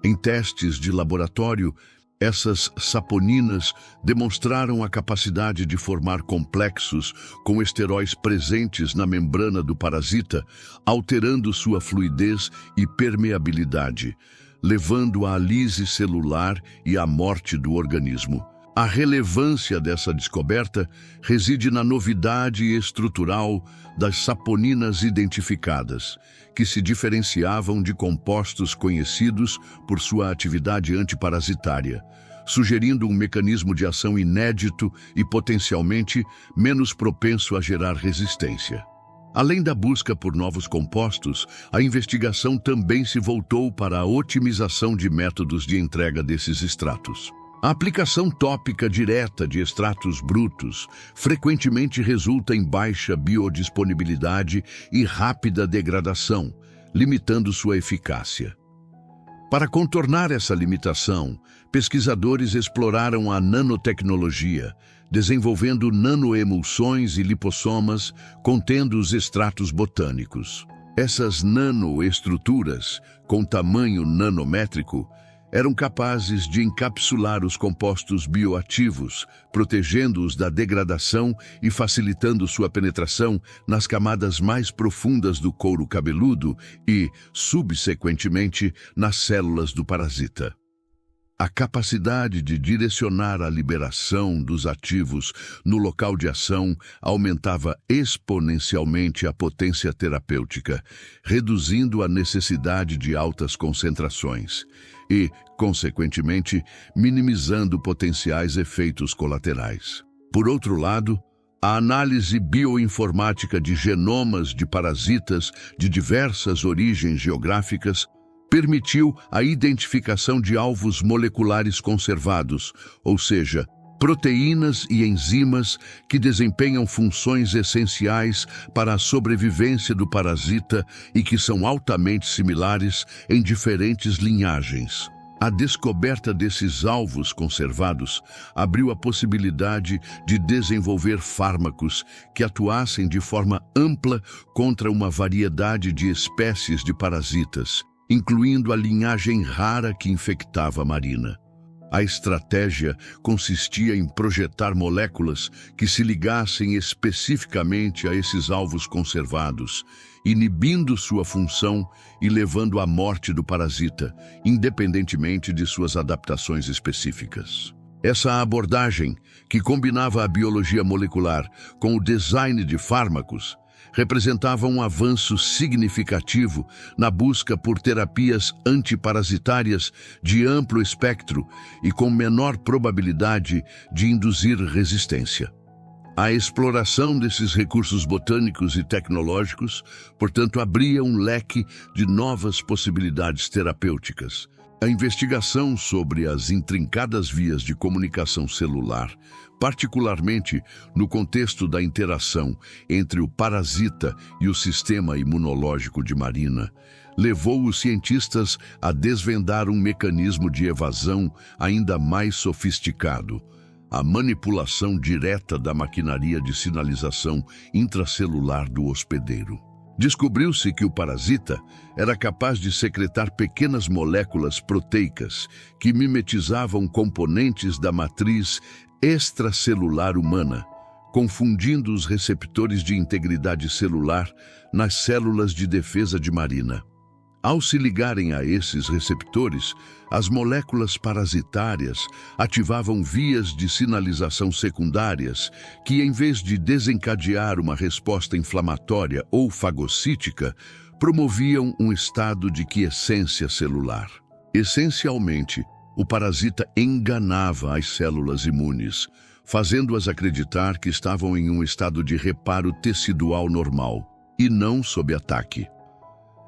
Em testes de laboratório, essas saponinas demonstraram a capacidade de formar complexos com esteróis presentes na membrana do parasita, alterando sua fluidez e permeabilidade, levando à lise celular e à morte do organismo. A relevância dessa descoberta reside na novidade estrutural das saponinas identificadas, que se diferenciavam de compostos conhecidos por sua atividade antiparasitária, sugerindo um mecanismo de ação inédito e potencialmente menos propenso a gerar resistência. Além da busca por novos compostos, a investigação também se voltou para a otimização de métodos de entrega desses extratos. A aplicação tópica direta de extratos brutos frequentemente resulta em baixa biodisponibilidade e rápida degradação, limitando sua eficácia. Para contornar essa limitação, pesquisadores exploraram a nanotecnologia, desenvolvendo nanoemulsões e lipossomas contendo os extratos botânicos. Essas nanoestruturas, com tamanho nanométrico, eram capazes de encapsular os compostos bioativos, protegendo-os da degradação e facilitando sua penetração nas camadas mais profundas do couro cabeludo e, subsequentemente, nas células do parasita. A capacidade de direcionar a liberação dos ativos no local de ação aumentava exponencialmente a potência terapêutica, reduzindo a necessidade de altas concentrações e, consequentemente, minimizando potenciais efeitos colaterais. Por outro lado, a análise bioinformática de genomas de parasitas de diversas origens geográficas permitiu a identificação de alvos moleculares conservados, ou seja, proteínas e enzimas que desempenham funções essenciais para a sobrevivência do parasita e que são altamente similares em diferentes linhagens. A descoberta desses alvos conservados abriu a possibilidade de desenvolver fármacos que atuassem de forma ampla contra uma variedade de espécies de parasitas, incluindo a linhagem rara que infectava a marina. A estratégia consistia em projetar moléculas que se ligassem especificamente a esses alvos conservados, inibindo sua função e levando à morte do parasita, independentemente de suas adaptações específicas. Essa abordagem, que combinava a biologia molecular com o design de fármacos, representava um avanço significativo na busca por terapias antiparasitárias de amplo espectro e com menor probabilidade de induzir resistência. A exploração desses recursos botânicos e tecnológicos, portanto, abria um leque de novas possibilidades terapêuticas. A investigação sobre as intrincadas vias de comunicação celular, particularmente no contexto da interação entre o parasita e o sistema imunológico de Marina, levou os cientistas a desvendar um mecanismo de evasão ainda mais sofisticado: a manipulação direta da maquinaria de sinalização intracelular do hospedeiro. Descobriu-se que o parasita era capaz de secretar pequenas moléculas proteicas que mimetizavam componentes da matriz extracelular humana, confundindo os receptores de integridade celular nas células de defesa de Marina. Ao se ligarem a esses receptores, as moléculas parasitárias ativavam vias de sinalização secundárias que, em vez de desencadear uma resposta inflamatória ou fagocítica, promoviam um estado de quiescência celular. Essencialmente, o parasita enganava as células imunes, fazendo-as acreditar que estavam em um estado de reparo tecidual normal e não sob ataque.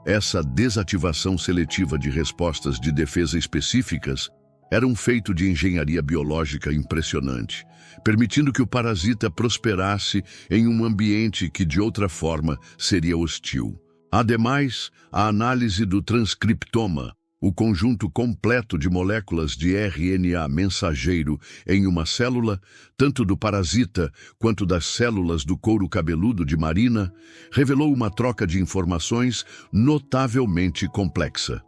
Essa desativação seletiva de respostas de defesa específicas era um feito de engenharia biológica impressionante, permitindo que o parasita prosperasse em um ambiente que, de outra forma, seria hostil. Ademais, a análise do transcriptoma, o conjunto completo de moléculas de RNA mensageiro em uma célula, tanto do parasita quanto das células do couro cabeludo de Marina, revelou uma troca de informações notavelmente complexa.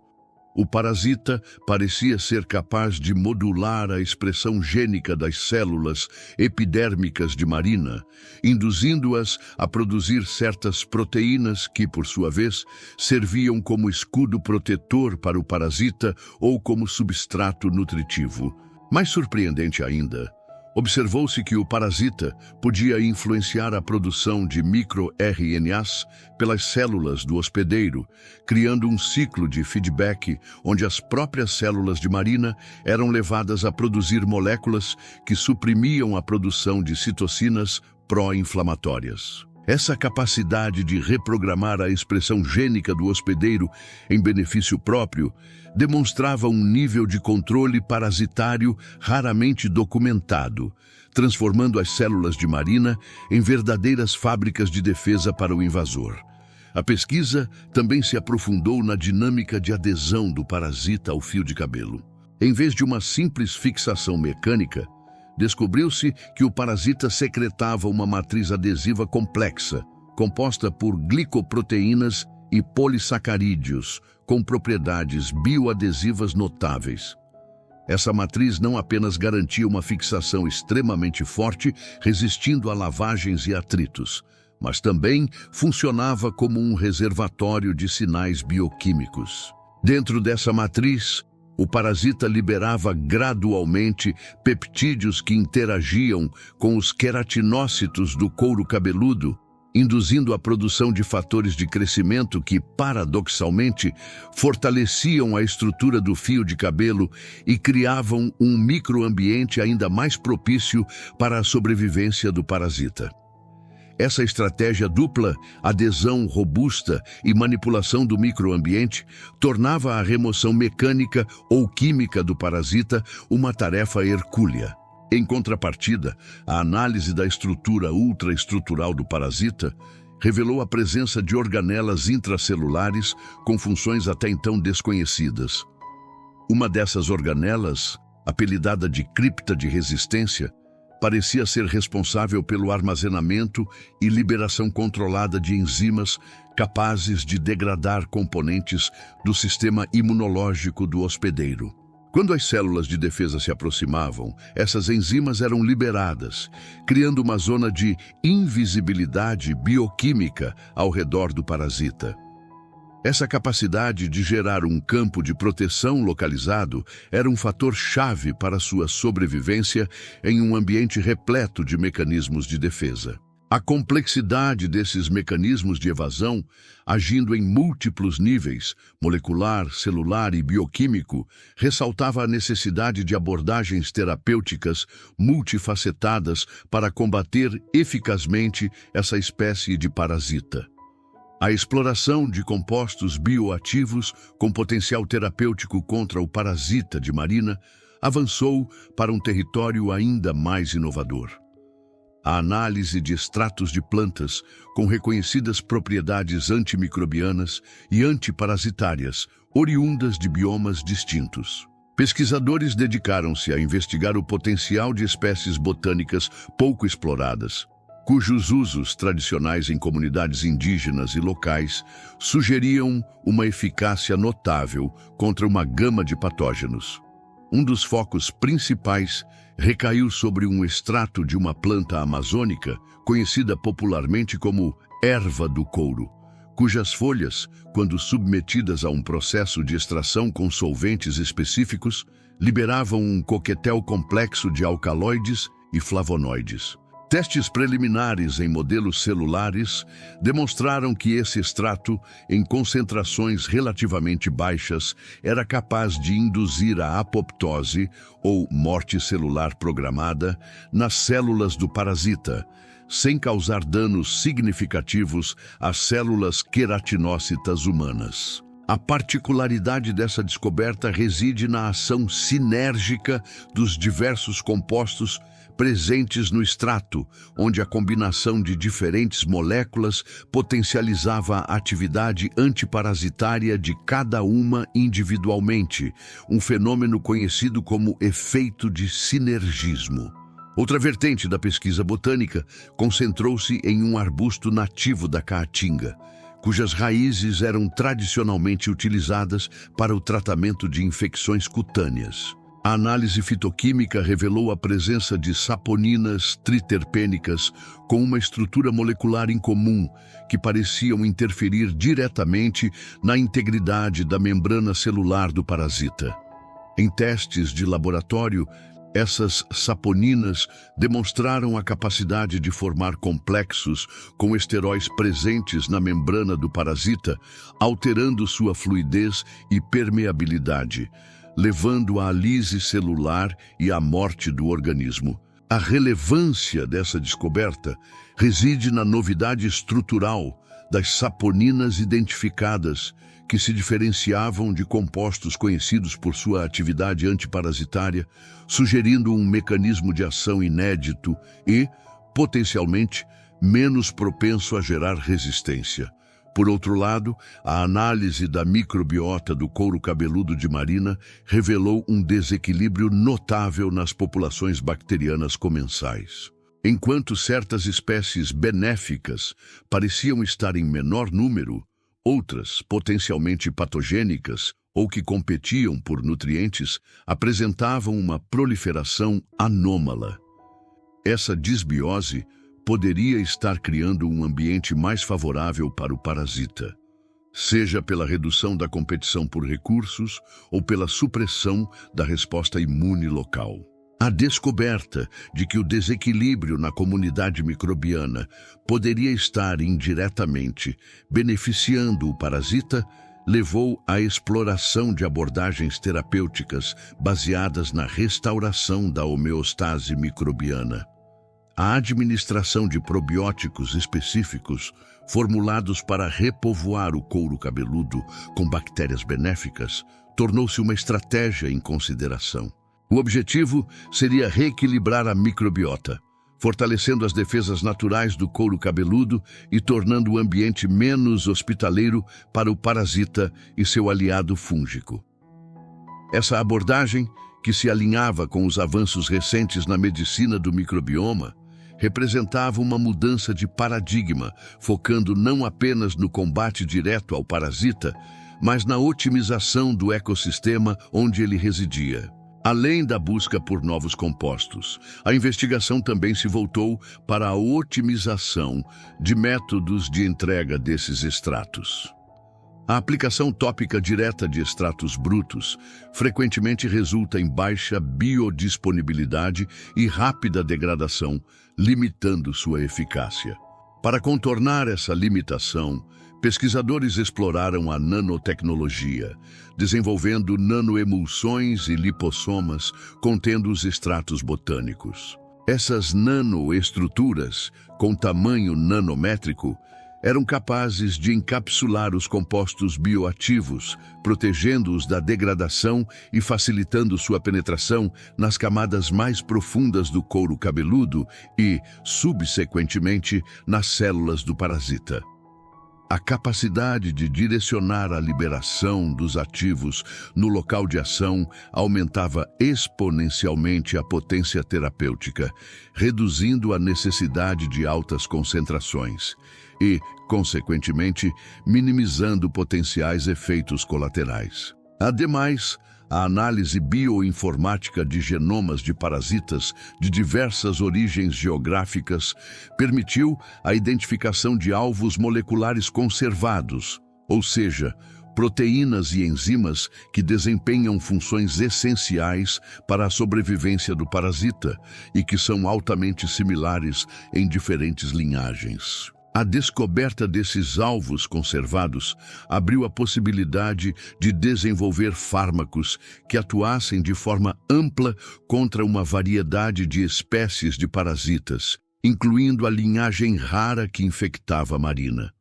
O parasita parecia ser capaz de modular a expressão gênica das células epidérmicas de Marina, induzindo-as a produzir certas proteínas que, por sua vez, serviam como escudo protetor para o parasita ou como substrato nutritivo. Mais surpreendente ainda, observou-se que o parasita podia influenciar a produção de microRNAs pelas células do hospedeiro, criando um ciclo de feedback onde as próprias células de Marina eram levadas a produzir moléculas que suprimiam a produção de citocinas pró-inflamatórias. Essa capacidade de reprogramar a expressão gênica do hospedeiro em benefício próprio demonstrava um nível de controle parasitário raramente documentado, transformando as células de Marina em verdadeiras fábricas de defesa para o invasor. A pesquisa também se aprofundou na dinâmica de adesão do parasita ao fio de cabelo. Em vez de uma simples fixação mecânica, descobriu-se que o parasita secretava uma matriz adesiva complexa, composta por glicoproteínas e polissacarídeos, com propriedades bioadesivas notáveis. Essa matriz não apenas garantia uma fixação extremamente forte, resistindo a lavagens e atritos, mas também funcionava como um reservatório de sinais bioquímicos. Dentro dessa matriz, o parasita liberava gradualmente peptídeos que interagiam com os queratinócitos do couro cabeludo, induzindo a produção de fatores de crescimento que, paradoxalmente, fortaleciam a estrutura do fio de cabelo e criavam um microambiente ainda mais propício para a sobrevivência do parasita. Essa estratégia dupla, adesão robusta e manipulação do microambiente, tornava a remoção mecânica ou química do parasita uma tarefa hercúlea. Em contrapartida, a análise da estrutura ultraestrutural do parasita revelou a presença de organelas intracelulares com funções até então desconhecidas. Uma dessas organelas, apelidada de cripta de resistência, parecia ser responsável pelo armazenamento e liberação controlada de enzimas capazes de degradar componentes do sistema imunológico do hospedeiro. Quando as células de defesa se aproximavam, essas enzimas eram liberadas, criando uma zona de invisibilidade bioquímica ao redor do parasita. Essa capacidade de gerar um campo de proteção localizado era um fator-chave para sua sobrevivência em um ambiente repleto de mecanismos de defesa. A complexidade desses mecanismos de evasão, agindo em múltiplos níveis, molecular, celular e bioquímico, ressaltava a necessidade de abordagens terapêuticas multifacetadas para combater eficazmente essa espécie de parasita. A exploração de compostos bioativos com potencial terapêutico contra o parasita de Marina avançou para um território ainda mais inovador. A análise de extratos de plantas com reconhecidas propriedades antimicrobianas e antiparasitárias, oriundas de biomas distintos. Pesquisadores dedicaram-se a investigar o potencial de espécies botânicas pouco exploradas, cujos usos tradicionais em comunidades indígenas e locais sugeriam uma eficácia notável contra uma gama de patógenos. Um dos focos principais recaiu sobre um extrato de uma planta amazônica, conhecida popularmente como erva do couro, cujas folhas, quando submetidas a um processo de extração com solventes específicos, liberavam um coquetel complexo de alcaloides e flavonoides. Testes preliminares em modelos celulares demonstraram que esse extrato, em concentrações relativamente baixas, era capaz de induzir a apoptose, ou morte celular programada, nas células do parasita, sem causar danos significativos às células queratinócitas humanas. A particularidade dessa descoberta reside na ação sinérgica dos diversos compostos presentes no extrato, onde a combinação de diferentes moléculas potencializava a atividade antiparasitária de cada uma individualmente, um fenômeno conhecido como efeito de sinergismo. Outra vertente da pesquisa botânica concentrou-se em um arbusto nativo da caatinga, cujas raízes eram tradicionalmente utilizadas para o tratamento de infecções cutâneas. A análise fitoquímica revelou a presença de saponinas triterpênicas com uma estrutura molecular incomum, que pareciam interferir diretamente na integridade da membrana celular do parasita. Em testes de laboratório, essas saponinas demonstraram a capacidade de formar complexos com esteróis presentes na membrana do parasita, alterando sua fluidez e permeabilidade, levando à lise celular e à morte do organismo. A relevância dessa descoberta reside na novidade estrutural das saponinas identificadas, que se diferenciavam de compostos conhecidos por sua atividade antiparasitária, sugerindo um mecanismo de ação inédito e, potencialmente, menos propenso a gerar resistência. Por outro lado, a análise da microbiota do couro cabeludo de Marina revelou um desequilíbrio notável nas populações bacterianas comensais. Enquanto certas espécies benéficas pareciam estar em menor número, outras, potencialmente patogênicas ou que competiam por nutrientes, apresentavam uma proliferação anômala. Essa disbiose poderia estar criando um ambiente mais favorável para o parasita, seja pela redução da competição por recursos ou pela supressão da resposta imune local. A descoberta de que o desequilíbrio na comunidade microbiana poderia estar indiretamente beneficiando o parasita levou à exploração de abordagens terapêuticas baseadas na restauração da homeostase microbiana. A administração de probióticos específicos, formulados para repovoar o couro cabeludo com bactérias benéficas, tornou-se uma estratégia em consideração. O objetivo seria reequilibrar a microbiota, fortalecendo as defesas naturais do couro cabeludo e tornando o ambiente menos hospitaleiro para o parasita e seu aliado fúngico. Essa abordagem, que se alinhava com os avanços recentes na medicina do microbioma, representava uma mudança de paradigma, focando não apenas no combate direto ao parasita, mas na otimização do ecossistema onde ele residia. Além da busca por novos compostos, a investigação também se voltou para a otimização de métodos de entrega desses extratos. A aplicação tópica direta de extratos brutos frequentemente resulta em baixa biodisponibilidade e rápida degradação, limitando sua eficácia. Para contornar essa limitação, pesquisadores exploraram a nanotecnologia, desenvolvendo nanoemulsões e lipossomas contendo os extratos botânicos. Essas nanoestruturas, com tamanho nanométrico, eram capazes de encapsular os compostos bioativos, protegendo-os da degradação e facilitando sua penetração nas camadas mais profundas do couro cabeludo e, subsequentemente, nas células do parasita. A capacidade de direcionar a liberação dos ativos no local de ação aumentava exponencialmente a potência terapêutica, reduzindo a necessidade de altas concentrações e, consequentemente, minimizando potenciais efeitos colaterais. Ademais, a análise bioinformática de genomas de parasitas de diversas origens geográficas permitiu a identificação de alvos moleculares conservados, ou seja, proteínas e enzimas que desempenham funções essenciais para a sobrevivência do parasita e que são altamente similares em diferentes linhagens. A descoberta desses alvos conservados abriu a possibilidade de desenvolver fármacos que atuassem de forma ampla contra uma variedade de espécies de parasitas, incluindo a linhagem rara que infectava Marina.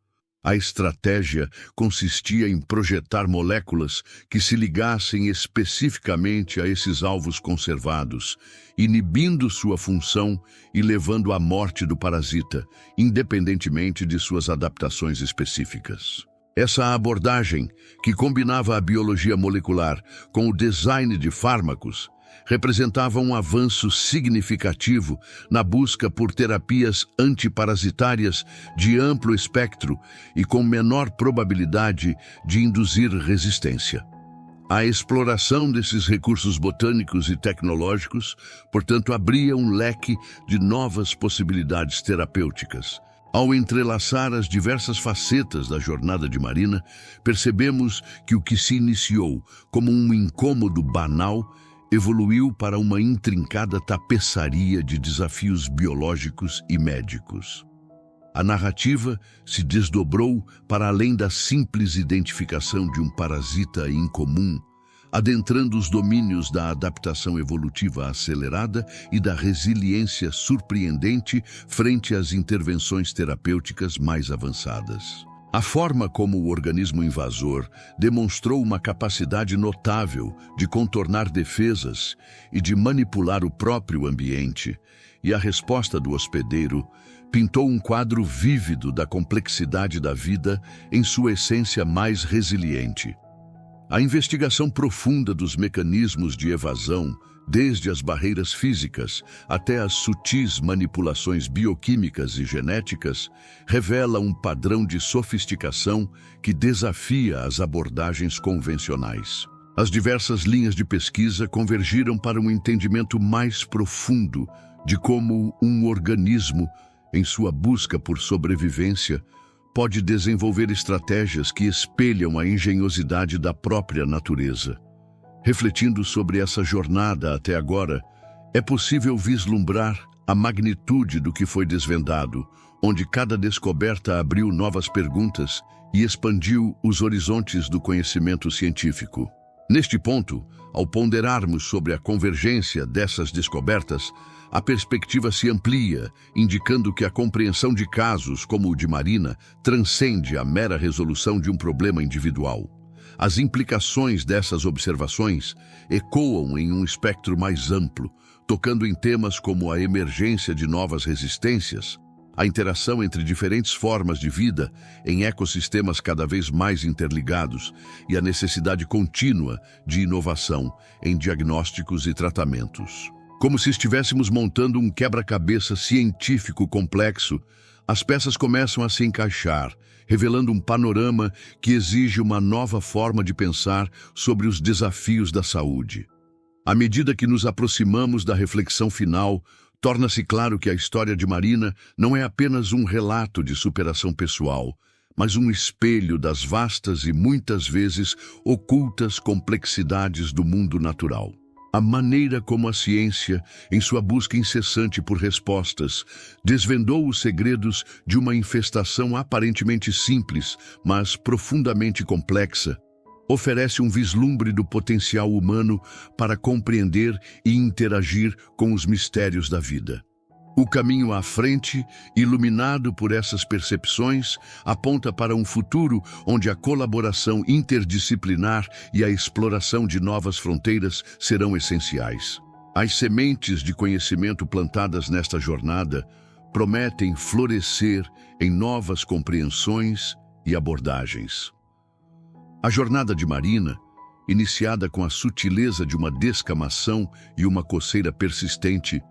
A estratégia consistia em projetar moléculas que se ligassem especificamente a esses alvos conservados, inibindo sua função e levando à morte do parasita, independentemente de suas adaptações específicas. Essa abordagem, que combinava a biologia molecular com o design de fármacos, representava um avanço significativo na busca por terapias antiparasitárias de amplo espectro e com menor probabilidade de induzir resistência. A exploração desses recursos botânicos e tecnológicos, portanto, abria um leque de novas possibilidades terapêuticas. Ao entrelaçar as diversas facetas da jornada de Marina, percebemos que o que se iniciou como um incômodo banal evoluiu para uma intrincada tapeçaria de desafios biológicos e médicos. A narrativa se desdobrou para além da simples identificação de um parasita incomum, adentrando os domínios da adaptação evolutiva acelerada e da resiliência surpreendente frente às intervenções terapêuticas mais avançadas. A forma como o organismo invasor demonstrou uma capacidade notável de contornar defesas e de manipular o próprio ambiente, e a resposta do hospedeiro pintou um quadro vívido da complexidade da vida em sua essência mais resiliente. A investigação profunda dos mecanismos de evasão, desde as barreiras físicas até as sutis manipulações bioquímicas e genéticas, revela um padrão de sofisticação que desafia as abordagens convencionais. As diversas linhas de pesquisa convergiram para um entendimento mais profundo de como um organismo, em sua busca por sobrevivência, pode desenvolver estratégias que espelham a engenhosidade da própria natureza. Refletindo sobre essa jornada até agora, é possível vislumbrar a magnitude do que foi desvendado, onde cada descoberta abriu novas perguntas e expandiu os horizontes do conhecimento científico. Neste ponto, ao ponderarmos sobre a convergência dessas descobertas, a perspectiva se amplia, indicando que a compreensão de casos como o de Marina transcende a mera resolução de um problema individual. As implicações dessas observações ecoam em um espectro mais amplo, tocando em temas como a emergência de novas resistências, a interação entre diferentes formas de vida em ecossistemas cada vez mais interligados e a necessidade contínua de inovação em diagnósticos e tratamentos. Como se estivéssemos montando um quebra-cabeça científico complexo, as peças começam a se encaixar, revelando um panorama que exige uma nova forma de pensar sobre os desafios da saúde. À medida que nos aproximamos da reflexão final, torna-se claro que a história de Marina não é apenas um relato de superação pessoal, mas um espelho das vastas e muitas vezes ocultas complexidades do mundo natural. A maneira como a ciência, em sua busca incessante por respostas, desvendou os segredos de uma infestação aparentemente simples, mas profundamente complexa, oferece um vislumbre do potencial humano para compreender e interagir com os mistérios da vida. O caminho à frente, iluminado por essas percepções, aponta para um futuro onde a colaboração interdisciplinar e a exploração de novas fronteiras serão essenciais. As sementes de conhecimento plantadas nesta jornada prometem florescer em novas compreensões e abordagens. A jornada de Marina, iniciada com a sutileza de uma descamação e uma coceira persistente,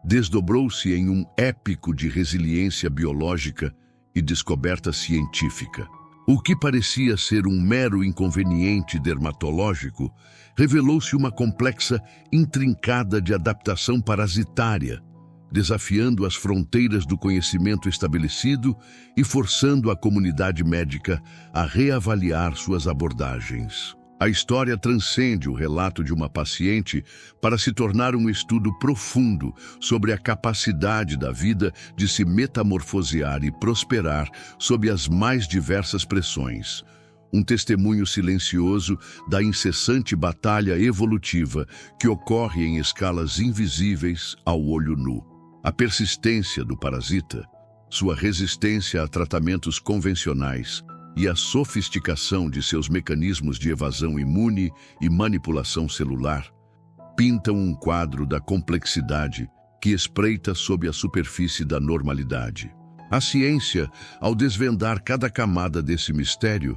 desdobrou-se em um épico de resiliência biológica e descoberta científica. O que parecia ser um mero inconveniente dermatológico revelou-se uma complexa intrincada de adaptação parasitária, desafiando as fronteiras do conhecimento estabelecido e forçando a comunidade médica a reavaliar suas abordagens. A história transcende o relato de uma paciente para se tornar um estudo profundo sobre a capacidade da vida de se metamorfosear e prosperar sob as mais diversas pressões. Um testemunho silencioso da incessante batalha evolutiva que ocorre em escalas invisíveis ao olho nu. A persistência do parasita, sua resistência a tratamentos convencionais, e a sofisticação de seus mecanismos de evasão imune e manipulação celular pintam um quadro da complexidade que espreita sob a superfície da normalidade. A ciência, ao desvendar cada camada desse mistério,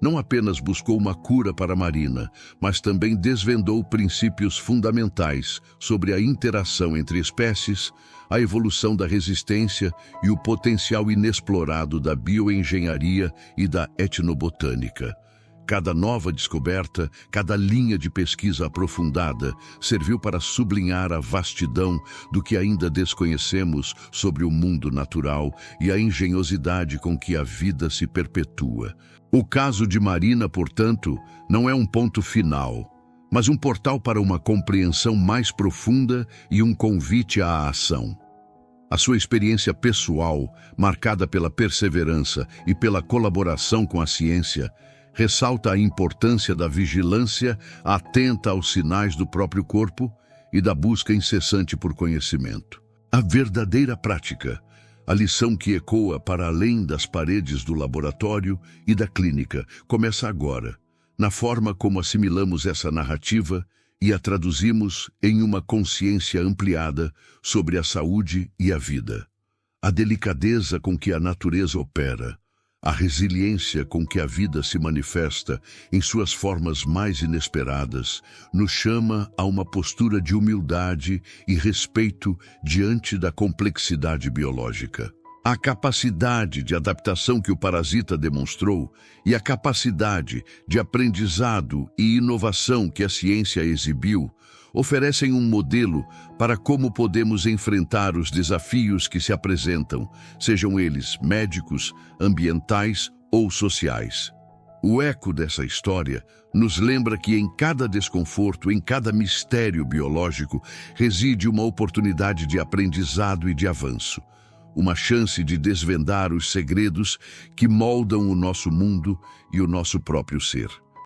não apenas buscou uma cura para Marina, mas também desvendou princípios fundamentais sobre a interação entre espécies, a evolução da resistência e o potencial inexplorado da bioengenharia e da etnobotânica. Cada nova descoberta, cada linha de pesquisa aprofundada serviu para sublinhar a vastidão do que ainda desconhecemos sobre o mundo natural e a engenhosidade com que a vida se perpetua. O caso de Marina, portanto, não é um ponto final, mas um portal para uma compreensão mais profunda e um convite à ação. A sua experiência pessoal, marcada pela perseverança e pela colaboração com a ciência, ressalta a importância da vigilância atenta aos sinais do próprio corpo e da busca incessante por conhecimento. A verdadeira prática, a lição que ecoa para além das paredes do laboratório e da clínica, começa agora, na forma como assimilamos essa narrativa e a traduzimos em uma consciência ampliada sobre a saúde e a vida. A delicadeza com que a natureza opera, a resiliência com que a vida se manifesta em suas formas mais inesperadas, nos chama a uma postura de humildade e respeito diante da complexidade biológica. A capacidade de adaptação que o parasita demonstrou e a capacidade de aprendizado e inovação que a ciência exibiu oferecem um modelo para como podemos enfrentar os desafios que se apresentam, sejam eles médicos, ambientais ou sociais. O eco dessa história nos lembra que em cada desconforto, em cada mistério biológico, reside uma oportunidade de aprendizado e de avanço. Uma chance de desvendar os segredos que moldam o nosso mundo e o nosso próprio ser.